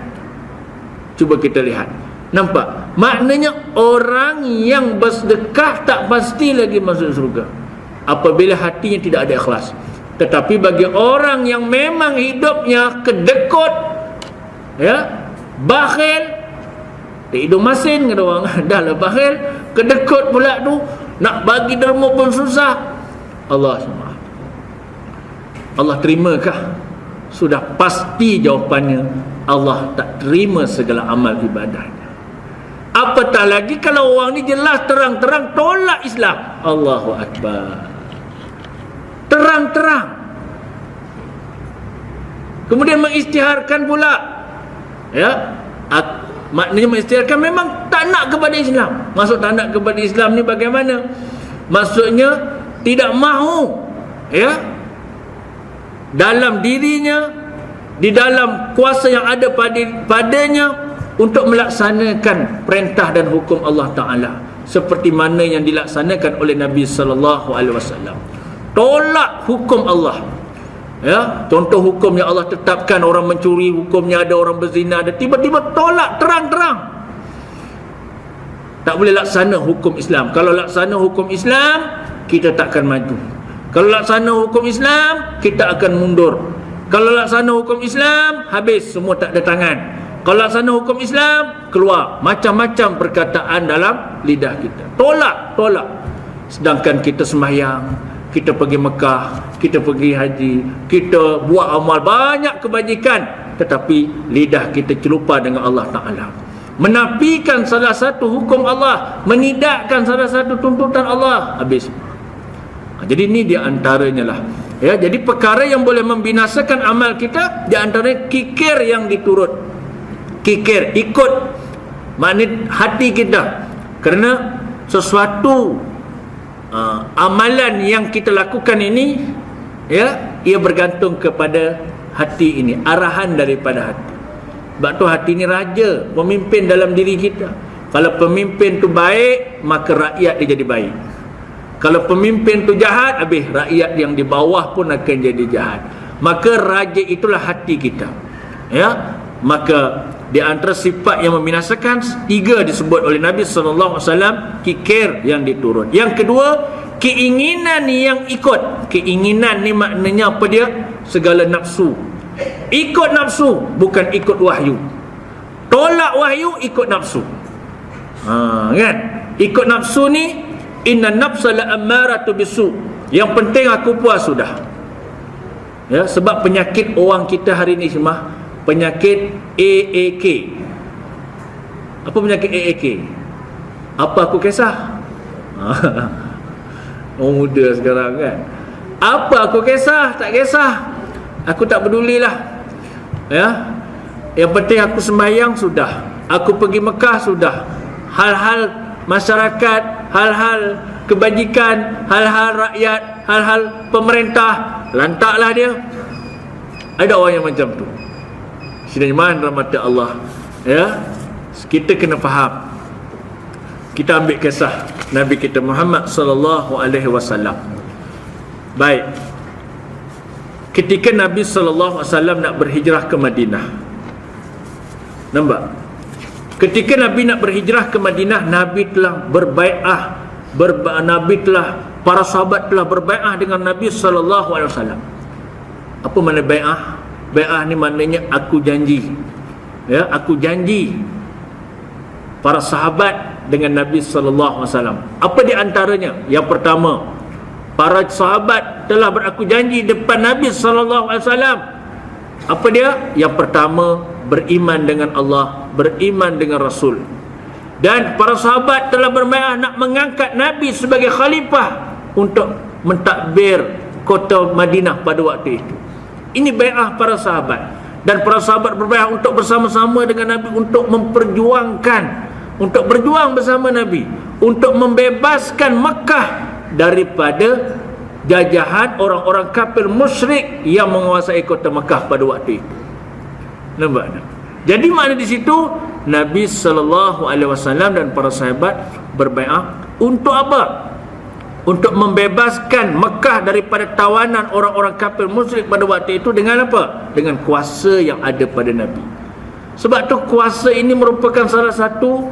Cuba kita lihat, nampak? Maknanya orang yang bersedekah tak pasti lagi masuk surga apabila hatinya tidak ada ikhlas. Tetapi bagi orang yang memang hidupnya kedekut, bakhil, hidung masin kata orang, dah lah bakhil, kedekut pula tu, nak bagi derma pun susah. Allah terimakah? Sudah pasti jawapannya, Allah tak terima segala amal ibadahnya. Apatah lagi kalau orang ni jelas terang-terang tolak Islam. Allahu Akbar, terang-terang. Kemudian mengisytiharkan pula, maknanya mengisytiharkan memang tak nak kepada Islam. Maksud tak nak kepada Islam ni bagaimana? Maksudnya tidak mahu dalam dirinya, di dalam kuasa yang ada padanya untuk melaksanakan perintah dan hukum Allah Ta'ala seperti mana yang dilaksanakan oleh Nabi SAW. Tolak hukum Allah. Contoh hukum yang Allah tetapkan, orang mencuri hukumnya ada, orang berzina ada, tiba-tiba tolak terang-terang. Tak boleh laksana hukum Islam. Kalau laksana hukum Islam, kita takkan maju. Kalau laksana hukum Islam, kita akan mundur. Kalau laksana hukum Islam, habis, semua tak ada tangan. Kalau laksana hukum Islam, keluar macam-macam perkataan dalam lidah kita. Tolak. Sedangkan kita sembahyang, kita pergi Mekah, kita pergi haji, kita buat amal banyak kebajikan, tetapi lidah kita celupa dengan Allah Ta'ala, menafikan salah satu hukum Allah, menidakkan salah satu tuntutan Allah, habis. Jadi ini di antaranya lah. Jadi perkara yang boleh membinasakan amal kita, di antara kikir yang diturut. Kikir, ikut makna hati kita. Kerana sesuatu amalan yang kita lakukan ini, ia bergantung kepada hati ini, arahan daripada hati. Sebab tu hati ini raja, pemimpin dalam diri kita. Kalau pemimpin tu baik, maka rakyat dia jadi baik. Kalau pemimpin tu jahat, habis rakyat yang di bawah pun akan jadi jahat. Maka raja itulah hati kita. Maka di antara sifat yang membinasakan, 3 disebut oleh Nabi SAW, kikir yang diturut. Yang kedua, keinginan yang ikut. Keinginan ni maknanya apa dia? Segala nafsu. Ikut nafsu, bukan ikut wahyu. Tolak wahyu, ikut nafsu. Kan? Ikut nafsu ni, inna nafsa la'ammaratu bisu. Yang penting aku puas sudah. Sebab penyakit orang kita hari ni semua penyakit AAK. Apa penyakit AAK? Apa aku kisah? Orang muda sekarang kan. Apa aku kisah? Tak kisah. Aku tak pedulilah. Yang penting aku sembahyang sudah. Aku pergi Mekah sudah. Hal-hal masyarakat, hal-hal kebajikan, hal-hal rakyat, hal-hal pemerintah, lantaklah dia. Ada orang yang macam tu. Sidang rahmat Allah, kita kena faham. Kita ambil kisah Nabi kita Muhammad sallallahu alaihi wasallam. Baik. Ketika Nabi sallallahu alaihi wasallam nak berhijrah ke Madinah, nampak? Ketika Nabi nak berhijrah ke Madinah, Nabi telah berbai'ah, para sahabat telah berbai'ah dengan Nabi sallallahu alaihi wasallam. Apa makna bai'ah? Bai'ah ni maknanya aku janji. Ya, aku janji. Para sahabat dengan Nabi sallallahu alaihi wasallam. Apa di antaranya? Yang pertama, para sahabat telah beraku janji depan Nabi sallallahu alaihi wasallam. Apa dia? Yang pertama, beriman dengan Allah, beriman dengan Rasul. Dan para sahabat telah berbai'ah nak mengangkat Nabi sebagai khalifah untuk mentadbir kota Madinah pada waktu itu. Ini bai'ah para sahabat. Dan para sahabat berbai'ah untuk bersama-sama dengan Nabi untuk memperjuangkan, untuk berjuang bersama Nabi, untuk membebaskan Makkah daripada jajahan orang-orang kafir musyrik yang menguasai kota Makkah pada waktu itu. Nampak tak? Jadi makna di situ Nabi sallallahu alaihi wasallam dan para sahabat berbai'ah untuk apa? Untuk membebaskan Mekah daripada tawanan orang-orang kafir musyrik pada waktu itu dengan apa? Dengan kuasa yang ada pada Nabi. Sebab tu kuasa ini merupakan salah satu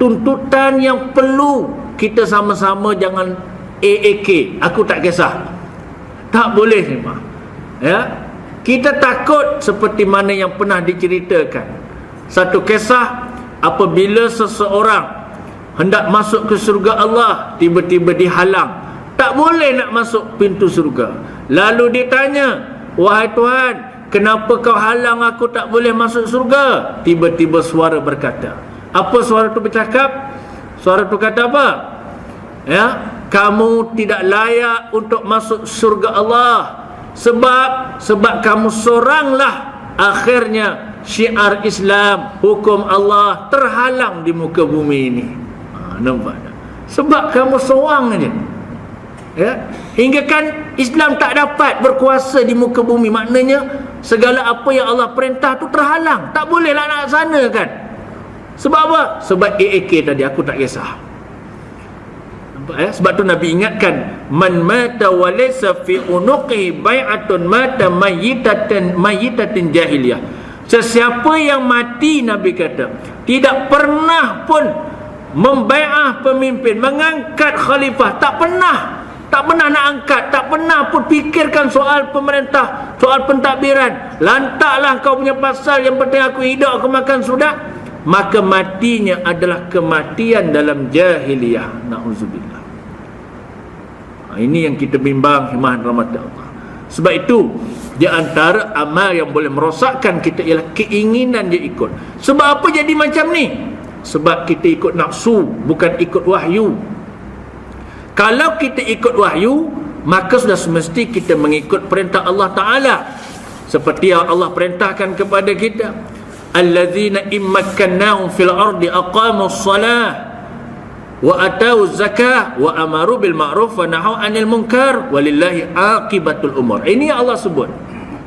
tuntutan yang perlu kita sama-sama jangan AAK, aku tak kisah. Tak boleh memang. Kita takut seperti mana yang pernah diceritakan. Satu kisah apabila seseorang hendak masuk ke surga Allah, tiba-tiba dihalang. Tak boleh nak masuk pintu surga. Lalu ditanya, wahai Tuhan, kenapa kau halang aku tak boleh masuk surga? Tiba-tiba suara berkata. Apa suara tu bercakap? Suara tu kata apa? Kamu tidak layak untuk masuk surga Allah. Sebab kamu seoranglah akhirnya syiar Islam, hukum Allah terhalang di muka bumi ini. Nampak tak? Sebab kamu seorang aja. Hingga kan Islam tak dapat berkuasa di muka bumi. Maknanya segala apa yang Allah perintah tu terhalang. Tak boleh nak laksanakan. Sebab apa? Sebab AAK tadi, aku tak kisah. Sebab tu Nabi ingatkan, man mata wa laysa fi unuqihi bai'atun mata mayyitatin jahiliyah. Sesiapa yang mati, Nabi kata, tidak pernah pun membai'ah pemimpin, mengangkat khalifah, tak pernah nak angkat, tak pernah pun fikirkan soal pemerintah, soal pentadbiran. Lantaklah kau punya pasal, yang penting aku hidup, aku makan sudah. Maka matinya adalah kematian dalam jahiliyah. Na'udzubillah. Ini yang kita bimbang, iman rahmat Allah. Sebab itu di antara amal yang boleh merosakkan kita ialah keinginan dia ikut. Sebab apa jadi macam ni? Sebab kita ikut nafsu, bukan ikut wahyu. Kalau kita ikut wahyu, maka sudah semesti kita mengikut perintah Allah Ta'ala. Seperti yang Allah perintahkan kepada kita, allazina immakkannahum fil ardi aqamus salah wa atau zakah wa amaru bil ma'ruf wa nahaw 'anil munkar walillahi aqibatul umur. Ini yang Allah sebut.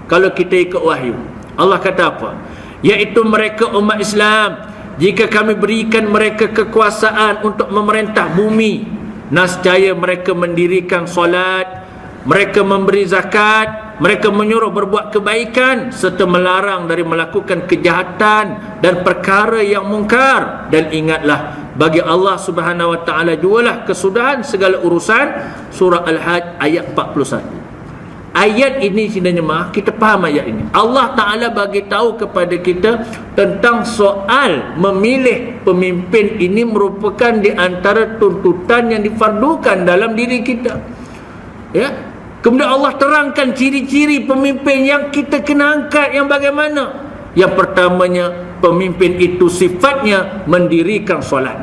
Kalau kita ikut wahyu, Allah kata apa? Iaitu mereka umat Islam, jika kami berikan mereka kekuasaan untuk memerintah bumi, nascaya mereka mendirikan solat, mereka memberi zakat, mereka menyuruh berbuat kebaikan serta melarang dari melakukan kejahatan dan perkara yang mungkar. Dan ingatlah, bagi Allah Subhanahu wa taala jualah kesudahan segala urusan. Surah Al-Hajj ayat 41. Ayat ini sebenarnya kita faham ayat ini. Allah Ta'ala bagi tahu kepada kita tentang soal memilih pemimpin ini merupakan di antara tuntutan yang difardukan dalam diri kita. Kemudian Allah terangkan ciri-ciri pemimpin yang kita kena angkat yang bagaimana. Yang pertamanya, pemimpin itu sifatnya mendirikan solat.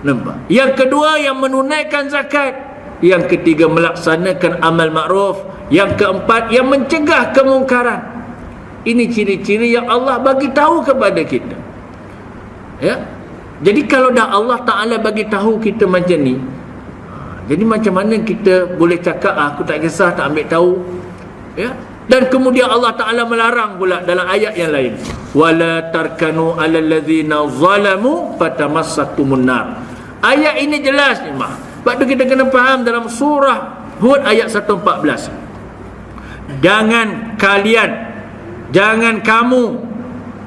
Nampak? Yang kedua, yang menunaikan zakat. Yang ketiga, melaksanakan amal ma'ruf. Yang keempat, yang mencegah kemungkaran. Ini ciri-ciri yang Allah bagi tahu kepada kita. Jadi kalau dah Allah Ta'ala bagi tahu kita macam ni, jadi macam mana kita boleh cakap aku tak kisah, tak ambil tahu? Dan kemudian Allah Ta'ala melarang pula dalam ayat yang lain, wala tarkanu alal ladzina zalamu fatamassakumun nar. Ayat ini jelas ni Sebab tu kita kena faham dalam surah Hud ayat 114. Jangan kamu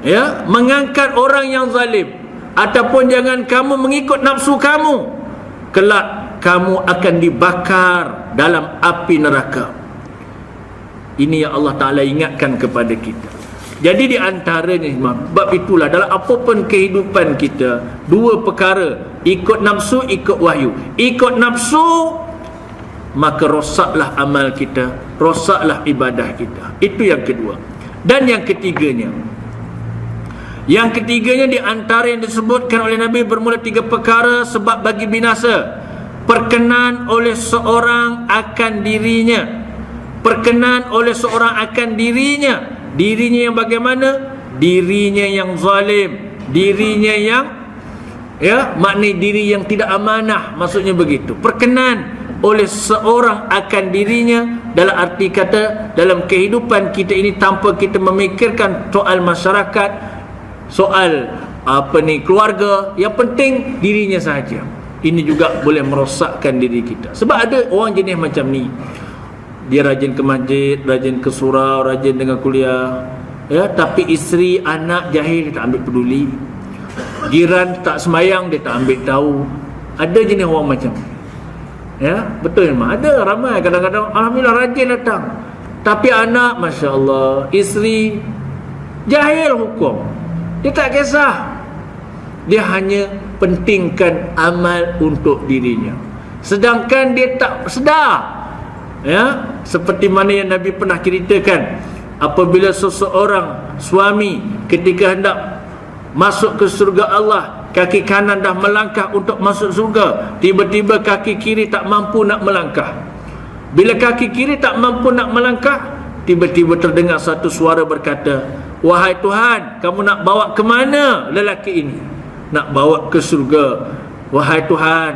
ya, mengangkat orang yang zalim, ataupun jangan kamu mengikut nafsu kamu, kelak kamu akan dibakar dalam api neraka. Ini yang Allah Ta'ala ingatkan kepada kita. Jadi di antaranya, sebab itulah dalam apapun kehidupan kita, dua perkara, ikut nafsu, ikut wahyu. Ikut nafsu, maka rosaklah amal kita, rosaklah ibadah kita. Itu yang kedua. Dan yang ketiganya, di antara yang disebutkan oleh Nabi bermula 3 perkara sebab bagi binasa. Perkenan oleh seorang akan dirinya. Perkenan oleh seorang akan dirinya. Dirinya yang bagaimana? Dirinya yang zalim, dirinya yang, ya, maknanya diri yang tidak amanah, maksudnya begitu. Perkenan oleh seorang akan dirinya, dalam arti kata dalam kehidupan kita ini tanpa kita memikirkan soal masyarakat, soal keluarga, yang penting dirinya sahaja. Ini juga boleh merosakkan diri kita. Sebab ada orang jenis macam ni, dia rajin ke masjid, rajin ke surau, rajin dengan kuliah, ya, tapi isteri, anak jahil, dia tak ambil peduli. Jiran tak semayang, dia tak ambil tahu. Ada jenis orang macam ni, ya, betul memang ada ramai. Kadang-kadang alhamdulillah rajin datang, tapi anak, Masya Allah, isteri jahil hukum, dia tak kisah. Dia hanya pentingkan amal untuk dirinya, sedangkan dia tak sedar, ya, seperti mana yang Nabi pernah ceritakan, apabila seseorang suami ketika hendak masuk ke surga Allah, kaki kanan dah melangkah untuk masuk surga, tiba-tiba kaki kiri tak mampu nak melangkah. Bila kaki kiri tak mampu nak melangkah, tiba-tiba terdengar satu suara berkata, "Wahai Tuhan, kamu nak bawa ke mana lelaki ini?" "Nak bawa ke surga." "Wahai Tuhan,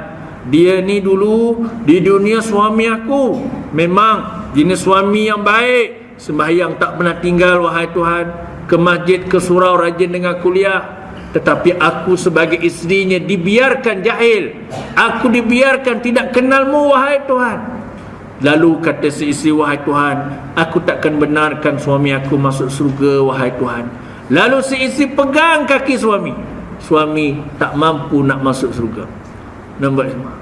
dia ni dulu di dunia suami aku, memang jenis suami yang baik, sembahyang tak pernah tinggal, wahai Tuhan, ke masjid, ke surau, rajin dengan kuliah, tetapi aku sebagai isterinya dibiarkan jahil, aku dibiarkan tidak kenalmu, wahai Tuhan." Lalu kata si isteri, "Wahai Tuhan, aku takkan benarkan suami aku masuk surga, wahai Tuhan." Lalu si isteri pegang kaki suami, suami tak mampu nak masuk surga. Nampak semua,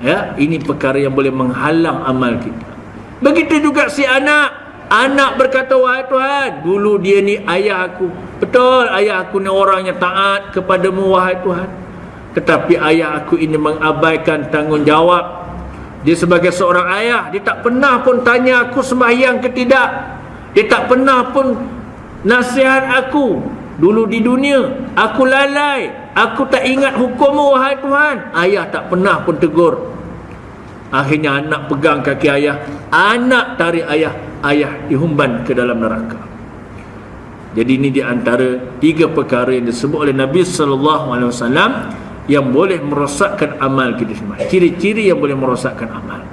ya, ini perkara yang boleh menghalang amal kita. Begitu juga si anak, anak berkata, "Wahai Tuhan, dulu dia ni ayah aku, betul ayah aku ni orang yang taat kepadamu, wahai Tuhan, tetapi ayah aku ini mengabaikan tanggungjawab. Dia sebagai seorang ayah, dia tak pernah pun tanya aku sembahyang ke tidak, dia tak pernah pun nasihat aku. Dulu di dunia aku lalai, aku tak ingat hukummu, wahai Tuhan, ayah tak pernah pun tegur." Akhirnya anak pegang kaki ayah, anak tarik ayah, ayah dihumban ke dalam neraka. Jadi ini di antara 3 perkara yang disebut oleh Nabi SAW yang boleh merosakkan amal kita semua. Ciri-ciri yang boleh merosakkan amal.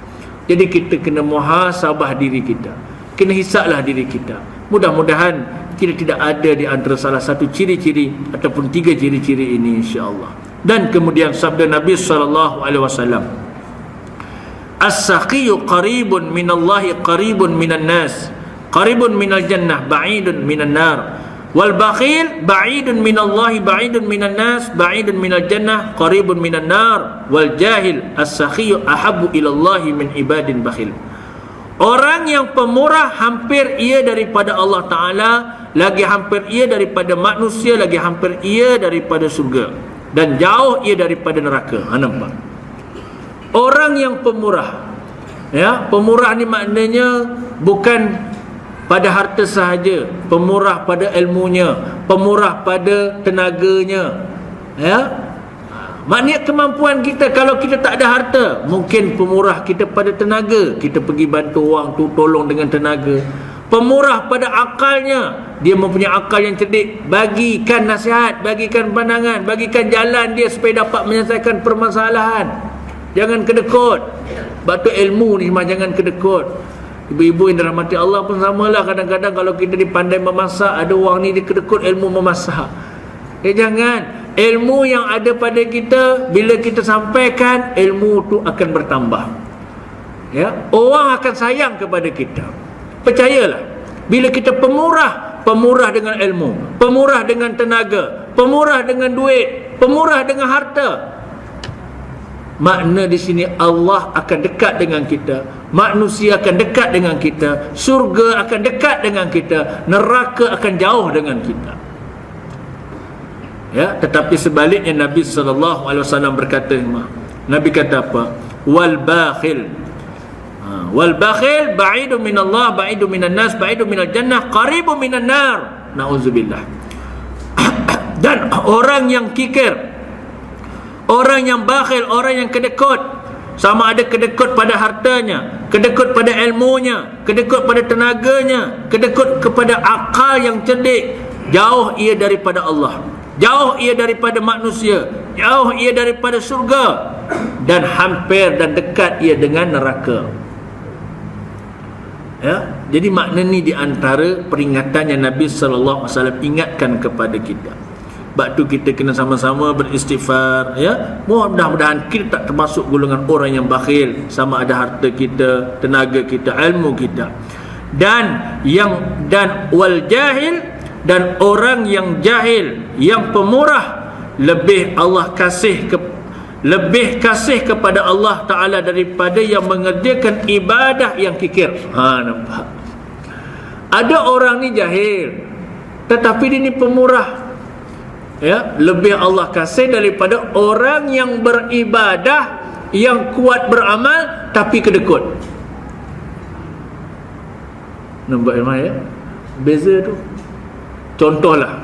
Jadi kita kena muhasabah diri kita, kena hisablah diri kita. Mudah-mudahan kita tidak ada di antara salah satu ciri-ciri ataupun 3 ciri-ciri ini, insya-Allah. Dan kemudian sabda Nabi SAW, "As-saqiyyu qaribun minallahi qaribun minan nas, qaribun minal jannah, ba'idun minan nar. Wal bakhil ba'idun minallahi ba'idun minan nas, ba'idun minal jannah, qaribun minan nar. Wal jahil as-saqiyyu ahabbu ilallahi min ibadin bakhil." Orang yang pemurah hampir ia daripada Allah Ta'ala, lagi hampir ia daripada manusia, lagi hampir ia daripada surga, dan jauh ia daripada neraka. Nampak? Orang yang pemurah, ya, pemurah ni maknanya bukan pada harta sahaja, pemurah pada ilmunya, pemurah pada tenaganya, ya. Maknanya kemampuan kita, kalau kita tak ada harta, mungkin pemurah kita pada tenaga, kita pergi bantu orang tu, tolong dengan tenaga. Pemurah pada akalnya, dia mempunyai akal yang cerdik, bagikan nasihat, bagikan pandangan, bagikan jalan dia supaya dapat menyelesaikan permasalahan. Jangan kedekut. Sebab tu ilmu ni memang jangan kedekut. Ibu-ibu yang dirahmati Allah pun samalah. Kadang-kadang kalau kita dipandai memasak, ada orang ni dia kedekut ilmu memasak. Jangan. Ilmu yang ada pada kita, bila kita sampaikan, ilmu tu akan bertambah, ya. Orang akan sayang kepada kita. Percayalah, bila kita pemurah, pemurah dengan ilmu, pemurah dengan tenaga, pemurah dengan duit, pemurah dengan harta. Makna di sini Allah akan dekat dengan kita, manusia akan dekat dengan kita, surga akan dekat dengan kita, neraka akan jauh dengan kita. Ya, tetapi sebaliknya Nabi SAW berkata, Nabi kata apa? Wal bakhil, wal bakhil ba'idun minallah, ba'idun minan nas, ba'idun minal jannah, qaribun minan nar. Na'udzubillah. Dan orang yang kikir, orang yang bakhil, orang yang kedekut, sama ada kedekut pada hartanya, kedekut pada ilmunya, kedekut pada tenaganya, kedekut kepada akal yang cerdik, jauh ia daripada Allah, jauh ia daripada manusia, jauh ia daripada surga, dan hampir dan dekat ia dengan neraka. Ya, jadi makna ni di antara peringatan yang Nabi SAW ingatkan kepada kita. Sebab tu kita kena sama-sama beristighfar, ya. Mudah-mudahan kita tak termasuk golongan orang yang bakhil, sama ada harta kita, tenaga kita, ilmu kita. Dan wal jahil, dan orang yang jahil, yang pemurah, lebih kasih kepada Allah Ta'ala daripada yang mengerjakan ibadah yang kikir. Nampak? Ada orang ni jahil, tetapi dia ni pemurah. Ya, lebih Allah kasih daripada orang yang beribadah, yang kuat beramal tapi kedekut. Nampak ya? Beza tu. Contohlah,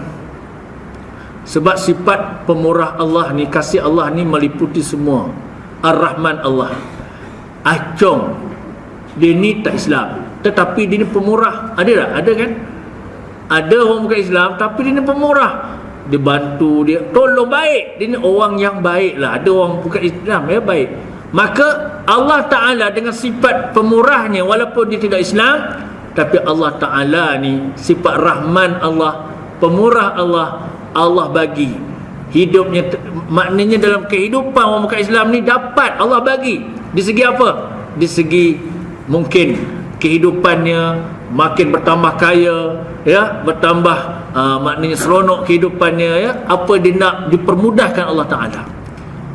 sebab sifat pemurah Allah ni, kasih Allah ni meliputi semua. Ar-Rahman Allah. Acong, dia ni tak Islam, tetapi dia ni pemurah. Ada tak? Ada kan? Ada orang bukan Islam tapi dia ni pemurah. Dia bantu, dia tolong, baik. Dia ni orang yang baik lah. Ada orang bukan Islam, ya, baik. Maka Allah Ta'ala dengan sifat pemurahnya, walaupun dia tidak Islam, tapi Allah Ta'ala ni sifat Rahman Allah, pemurah Allah, Allah bagi hidupnya. Maknanya dalam kehidupan orang bukan Islam ni dapat Allah bagi. Di segi apa? Di segi mungkin kehidupannya makin bertambah kaya, ya, bertambah maknanya seronok kehidupannya, ya. Apa dia nak dipermudahkan Allah Ta'ala.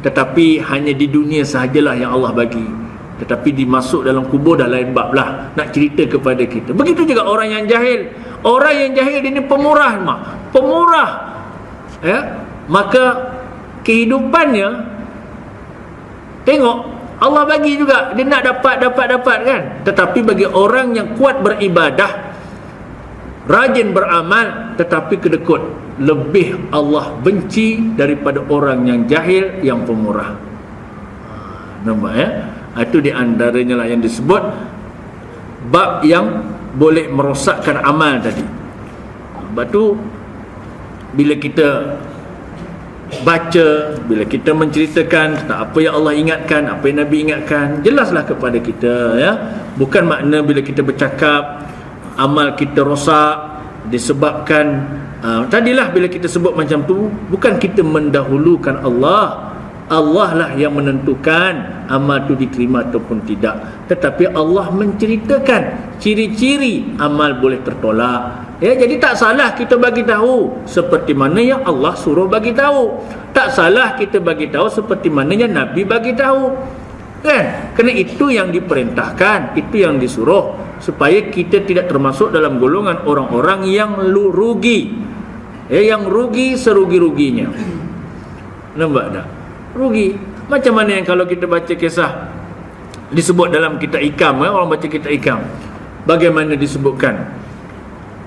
Tetapi hanya di dunia sahajalah yang Allah bagi. Tetapi dimasuk dalam kubur dah lain bab lah, nak cerita kepada kita. Begitu juga orang yang jahil. Orang yang jahil dia ni pemurah, pemurah, ya. Maka kehidupannya, tengok Allah bagi juga, dia nak dapat kan. Tetapi bagi orang yang kuat beribadah, rajin beramal tetapi kedekut, lebih Allah benci daripada orang yang jahil, yang pemurah. Nampak, ya? Itu di antaranya lah yang disebut bab yang boleh merosakkan amal tadi. Sebab tu bila kita baca, bila kita menceritakan tentang apa yang Allah ingatkan, apa yang Nabi ingatkan, jelaslah kepada kita, ya. Bukan makna bila kita bercakap amal kita rosak disebabkan tadilah bila kita sebut macam tu, bukan kita mendahulukan Allah. Allah lah yang menentukan amal tu diterima ataupun tidak. Tetapi Allah menceritakan ciri-ciri amal boleh tertolak. Ya, jadi tak salah kita bagi tahu seperti mana yang Allah suruh bagi tahu. Tak salah kita bagi tahu seperti mana yang Nabi bagi tahu. Kan? Kerana itu yang diperintahkan, itu yang disuruh, supaya kita tidak termasuk dalam golongan orang-orang yang rugi. Ya, yang rugi serugi-ruginya. Nampak tak? Rugi. Macam mana yang kalau kita baca kisah disebut dalam kitab Hikam, ya? Orang baca kitab Hikam, bagaimana disebutkan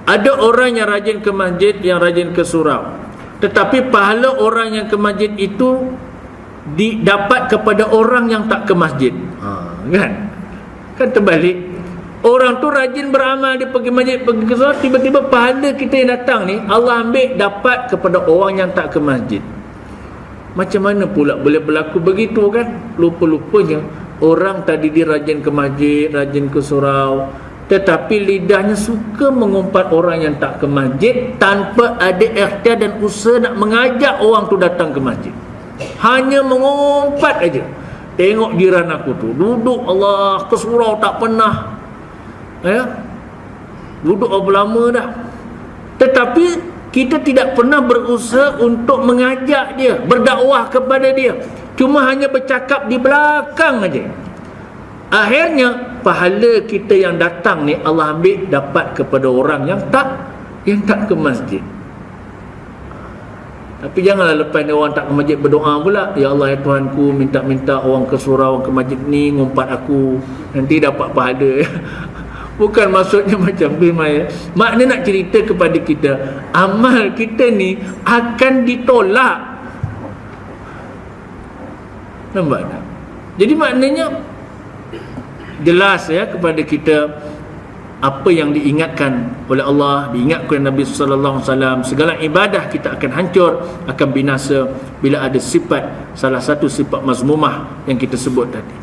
ada orang yang rajin ke masjid, yang rajin ke surau, tetapi pahala orang yang ke masjid itu didapat kepada orang yang tak ke masjid. Kan terbalik. Orang tu rajin beramal, dia pergi masjid, pergi ke surau, tiba-tiba pahala kita yang datang ni Allah ambil dapat kepada orang yang tak ke masjid. Macam mana pula boleh berlaku begitu, kan? Lupa-lupanya orang tadi dia rajin ke masjid, rajin ke surau, tetapi lidahnya suka mengumpat orang yang tak ke masjid tanpa ada ikhtiar dan usaha nak mengajak orang tu datang ke masjid. Hanya mengumpat aja. Tengok jiran aku tu duduk, Allah, ke surau tak pernah, ya, duduk berapa lama dah, tetapi kita tidak pernah berusaha untuk mengajak dia, berdakwah kepada dia, cuma hanya bercakap di belakang aja. Akhirnya pahala kita yang datang ni Allah ambil dapat kepada orang yang tak ke masjid. Tapi janganlah lepas ni orang tak ke masjid berdoa pula, ya Allah ya Tuhanku, minta-minta orang ke surau, orang ke masjid ni ngumpat aku, nanti dapat pahala. Bukan maksudnya macam tu, Maya. Makna nak cerita kepada kita, amal kita ni akan ditolak. Nampak tak? Jadi maknanya jelas ya kepada kita apa yang diingatkan oleh Allah, diingatkan oleh Nabi sallallahu alaihi wasallam. Segala ibadah kita akan hancur, akan binasa bila ada sifat, salah satu sifat mazmumah yang kita sebut tadi.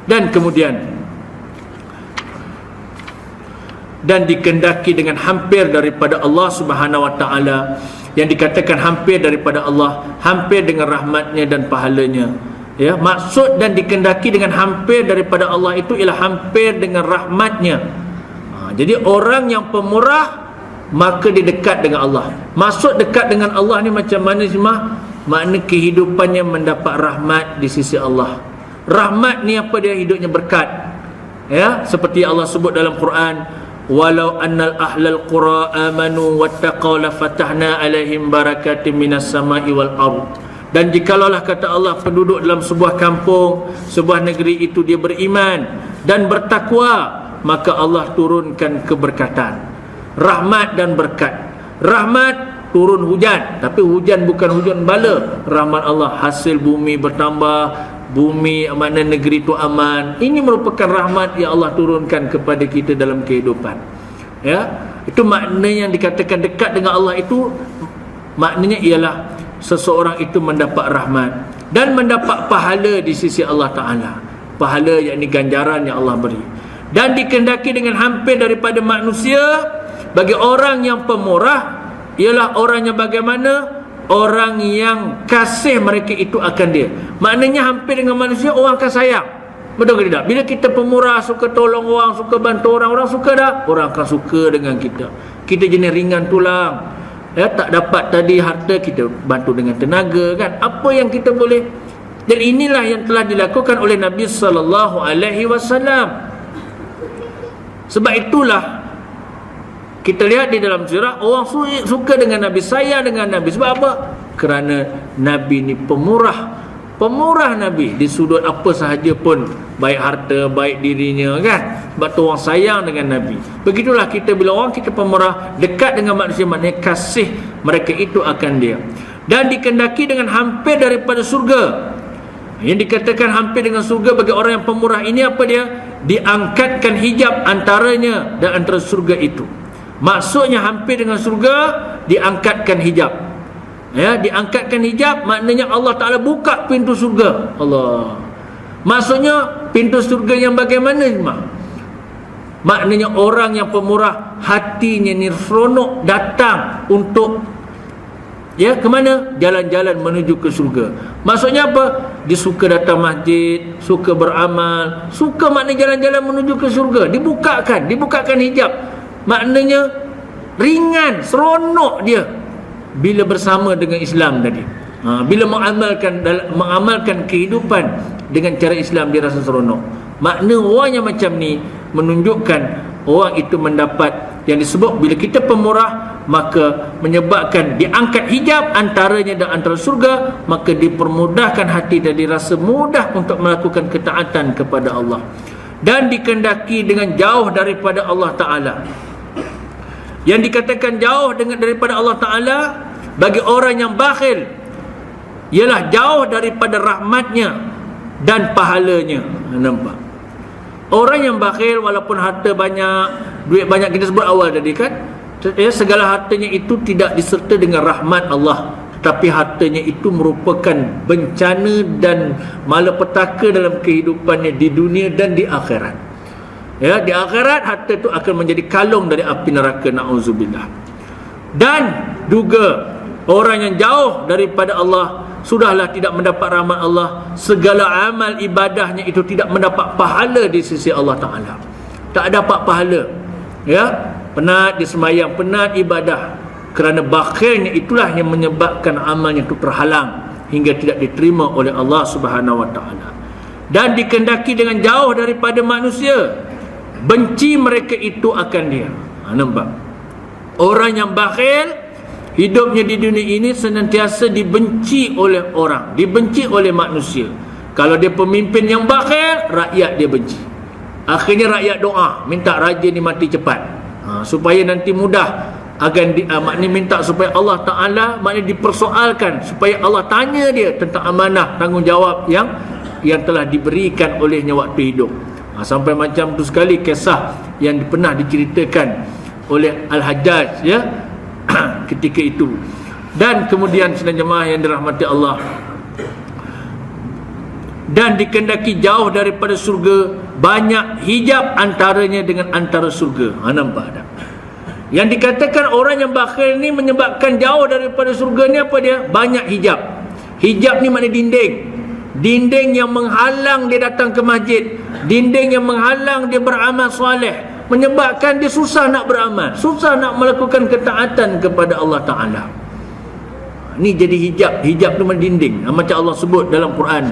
Dan kemudian dikendaki dengan hampir daripada Allah Subhanahu wa taala, yang dikatakan hampir daripada Allah, hampir dengan rahmatnya dan pahalanya. Ya, maksud dan dikendaki dengan hampir daripada Allah itu ialah hampir dengan rahmatnya. Jadi orang yang pemurah maka dia dekat dengan Allah. Maksud dekat dengan Allah ni macam mana semua? Makna kehidupannya mendapat rahmat di sisi Allah. Rahmat ni apa dia? Hidupnya berkat. Ya, seperti Allah sebut dalam Quran, walau annal ahlal qura amanu wattaqaw la fatahna alaihim barakatim minas samai wal ard. Dan jikalaulah kata Allah, penduduk dalam sebuah kampung, sebuah negeri itu dia beriman dan bertakwa, maka Allah turunkan keberkatan, rahmat dan berkat. Rahmat turun hujan, tapi hujan bukan hujan bala. Rahmat Allah, hasil bumi bertambah, bumi mana negeri itu aman. Ini merupakan rahmat yang Allah turunkan kepada kita dalam kehidupan. Ya, itu maknanya yang dikatakan dekat dengan Allah itu, maknanya ialah seseorang itu mendapat rahmat dan mendapat pahala di sisi Allah Ta'ala. Pahala yakni ganjaran yang Allah beri. Dan dikendaki dengan hampir daripada manusia. Bagi orang yang pemurah ialah orang yang bagaimana? Orang yang kasih mereka itu akan dia. Maknanya hampir dengan manusia, orang akan sayang. Betul ke tidak? Bila kita pemurah, suka tolong orang, suka bantu orang, orang suka dah? Orang akan suka dengan kita. Kita jenis ringan tulang. Ya, tak dapat tadi harta, kita bantu dengan tenaga kan. Apa yang kita boleh. Dan inilah yang telah dilakukan oleh Nabi sallallahu alaihi wasallam. Sebab itulah kita lihat di dalam sirah, orang suka dengan Nabi, sayang dengan Nabi. Sebab apa? Kerana Nabi ni pemurah. Pemurah Nabi di sudut apa sahaja pun, baik harta, baik dirinya kan. Sebab tu orang sayang dengan Nabi. Begitulah kita, bila orang kita pemurah, dekat dengan manusia, maknanya kasih mereka itu akan dia. Dan dikendaki dengan hampir daripada surga. Yang dikatakan hampir dengan surga bagi orang yang pemurah ini apa dia? Diangkatkan hijab antaranya dan antara surga itu. Maksudnya hampir dengan surga, diangkatkan hijab. Ya, diangkatkan hijab maknanya Allah Ta'ala buka pintu surga. Allah. Maksudnya pintu surga yang bagaimana? Maknanya orang yang pemurah, hatinya ni seronok datang untuk ya ke mana? Jalan-jalan menuju ke surga. Maksudnya apa? Dia suka datang masjid, suka beramal, suka maknanya jalan-jalan menuju ke surga. Dibukakan hijab. Maknanya ringan, seronok dia bila bersama dengan Islam tadi. Bila mengamalkan kehidupan dengan cara Islam, dia rasa seronok. Makna orang yang macam ni menunjukkan orang itu mendapat yang disebut bila kita pemurah, maka menyebabkan diangkat hijab antaranya dan antara surga, maka dipermudahkan hati dan dirasa mudah untuk melakukan ketaatan kepada Allah. Dan dikendaki dengan jauh daripada Allah Ta'ala. Yang dikatakan jauh daripada Allah Ta'ala bagi orang yang bakhil ialah jauh daripada rahmatnya dan pahalanya. Nampak? Orang yang bakhil walaupun harta banyak, duit banyak, kita sebut awal tadi kan, segala hartanya itu tidak diserta dengan rahmat Allah, tapi hartanya itu merupakan bencana dan malapetaka dalam kehidupannya di dunia dan di akhirat. Ya, di akhirat harta itu akan menjadi kalung dari api neraka, na'udzubillah. Dan juga orang yang jauh daripada Allah sudahlah tidak mendapat rahmat Allah, segala amal ibadahnya itu tidak mendapat pahala di sisi Allah Ta'ala. Tak dapat pahala. Ya, penat di semayang, penat ibadah, Kerana bakhilnya itulah yang menyebabkan amalnya itu terhalang hingga tidak diterima oleh Allah Subhanahu wa taala. Dan dikehendaki dengan jauh daripada manusia, benci mereka itu akan dia. Nampak? Orang yang bakhil, hidupnya di dunia ini senantiasa dibenci oleh orang, dibenci oleh manusia. Kalau dia pemimpin yang bakhil, rakyat dia benci. Akhirnya rakyat doa, minta raja ni mati cepat, supaya nanti mudah akan maknanya minta supaya Allah Ta'ala maknanya dipersoalkan, supaya Allah tanya dia tentang amanah, tanggungjawab yang telah diberikan olehnya waktu hidup. Sampai macam tu sekali kisah yang pernah diceritakan oleh Al-Hajjaj, ya, ketika itu. Dan kemudian sedang jemaah yang dirahmati Allah, dan dikehendaki jauh daripada surga, banyak hijab antaranya dengan antara surga. Nampak tak? Yang dikatakan orang yang bakhil ni menyebabkan jauh daripada surga ni apa dia? Banyak hijab. Hijab ni maknanya dinding. Dinding yang menghalang dia datang ke masjid, dinding yang menghalang dia beramal soleh, menyebabkan dia susah nak beramal, susah nak melakukan ketaatan kepada Allah Ta'ala. Ni jadi hijab. Hijab tu maknanya dinding. Macam Allah sebut dalam Quran,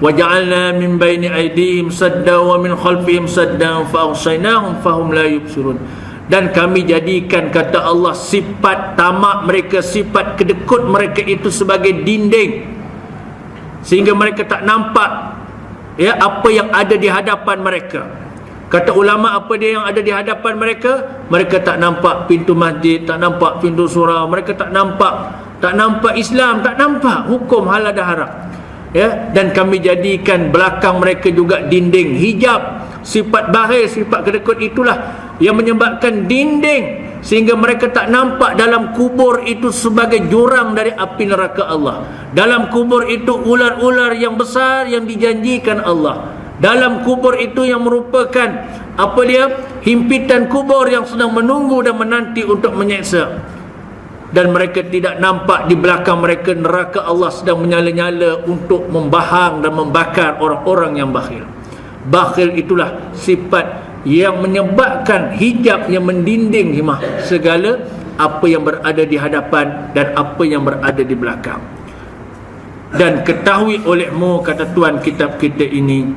وَجَعَلْنَا مِنْ بَيْنِ أَيْدِيهِمْ سَدًّا وَمِنْ خَلْفِهِمْ سَدًّا فَأَغْشَيْنَاهُمْ فَهُمْ لَا يُبْصِرُونَ. Dan kami jadikan, kata Allah, sifat tamak mereka, sifat kedekut mereka itu sebagai dinding, sehingga mereka tak nampak, ya, apa yang ada di hadapan mereka. Kata ulama, apa dia yang ada di hadapan mereka? Mereka tak nampak pintu masjid, tak nampak pintu surau, mereka tak nampak Islam, tak nampak hukum halal dan haram. Ya, dan kami jadikan belakang mereka juga dinding, hijab. Sifat bakhil, sifat kedekut itulah yang menyebabkan dinding, sehingga mereka tak nampak dalam kubur itu sebagai jurang dari api neraka Allah. Dalam kubur itu ular-ular yang besar yang dijanjikan Allah. Dalam kubur itu yang merupakan apa dia? Himpitan kubur yang sedang menunggu dan menanti untuk menyeksa. Dan mereka tidak nampak di belakang mereka neraka Allah sedang menyala-nyala untuk membahang dan membakar orang-orang yang bakhil. Bakhil itulah sifat yang menyebabkan hijab yang mendinding segala apa yang berada di hadapan dan apa yang berada di belakang. Dan ketahui olehmu, kata Tuhan kitab kita ini,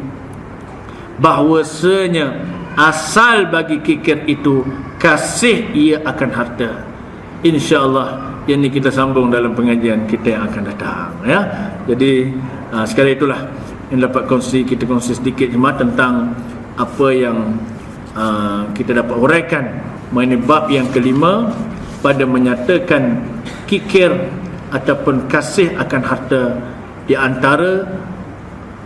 bahwasanya asal bagi kikir itu kasih ia akan harta. InsyaAllah yang ini kita sambung dalam pengajian kita yang akan datang, ya. Jadi sekali itulah yang dapat kita kongsi sedikit jemaah tentang apa yang kita dapat huraikan mengenai bab yang kelima pada menyatakan kikir ataupun kasih akan harta di antara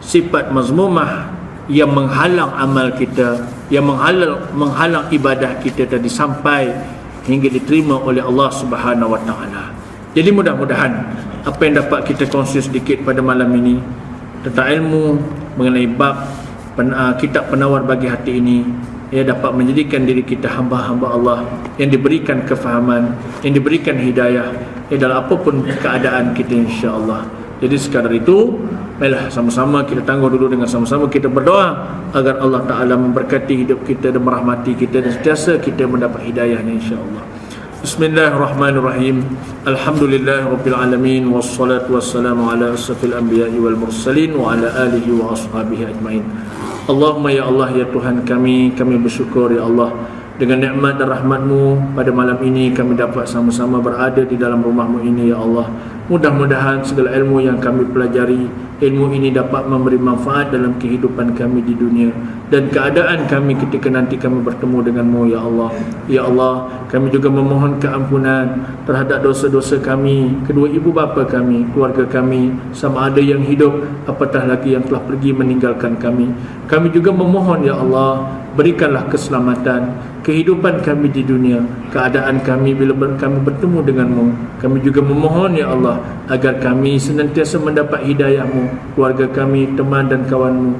sifat mazmumah yang menghalang amal kita, yang menghalang ibadah kita tadi sampai hingga diterima oleh Allah Subhanahu wa taala. Jadi mudah-mudahan apa yang dapat kita kongsi sedikit pada malam ini tentang ilmu mengenai bab kitab penawar bagi hati ini, ia dapat menjadikan diri kita hamba-hamba Allah yang diberikan kefahaman, yang diberikan hidayah dalam apapun keadaan kita, insya-Allah. Jadi sekadar itu, marilah sama-sama kita tangguh dulu dengan sama-sama kita berdoa agar Allah Ta'ala memberkati hidup kita dan merahmati kita dan sentiasa kita mendapat hidayahnya, insya-Allah. Bismillahirrahmanirrahim. Alhamdulillahirrabbilalamin. Wassalatu wassalamu ala asrafil anbiya'i wal mursalin wa ala alihi wa ashabihi ajma'in. Allahumma ya Allah, ya Tuhan kami bersyukur ya Allah dengan nikmat dan rahmat-Mu pada malam ini kami dapat sama-sama berada di dalam rumah-Mu ini ya Allah. Mudah-mudahan segala ilmu yang kami pelajari, ilmu ini dapat memberi manfaat dalam kehidupan kami di dunia dan keadaan kami ketika nanti kami bertemu dengan-Mu ya Allah. Ya Allah, kami juga memohon keampunan terhadap dosa-dosa kami, kedua ibu bapa kami, keluarga kami, sama ada yang hidup apatah lagi yang telah pergi meninggalkan kami. Kami juga memohon ya Allah, berikanlah keselamatan kehidupan kami di dunia, keadaan kami bila kami bertemu dengan-Mu. Kami juga memohon ya Allah agar kami senantiasa mendapat hidayah-Mu, keluarga kami, teman dan kawan-Mu,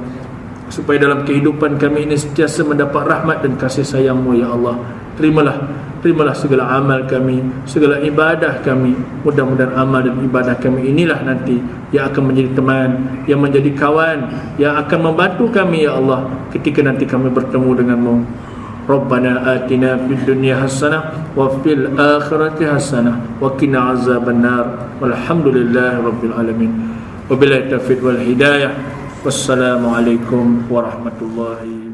supaya dalam kehidupan kami ini sentiasa mendapat rahmat dan kasih sayang-Mu ya Allah. Terimalah segala amal kami, segala ibadah kami. Mudah-mudahan amal dan ibadah kami inilah nanti yang akan menjadi teman, yang menjadi kawan, yang akan membantu kami ya Allah ketika nanti kami bertemu dengan-Mu. Rabbana atina fid dunya hasanah wa fil akhirati hasanah wa qina azabannar. Walhamdulillahi rabbil alamin. Wabillahi taufiq wal hidayah. Wassalamualaikum warahmatullahi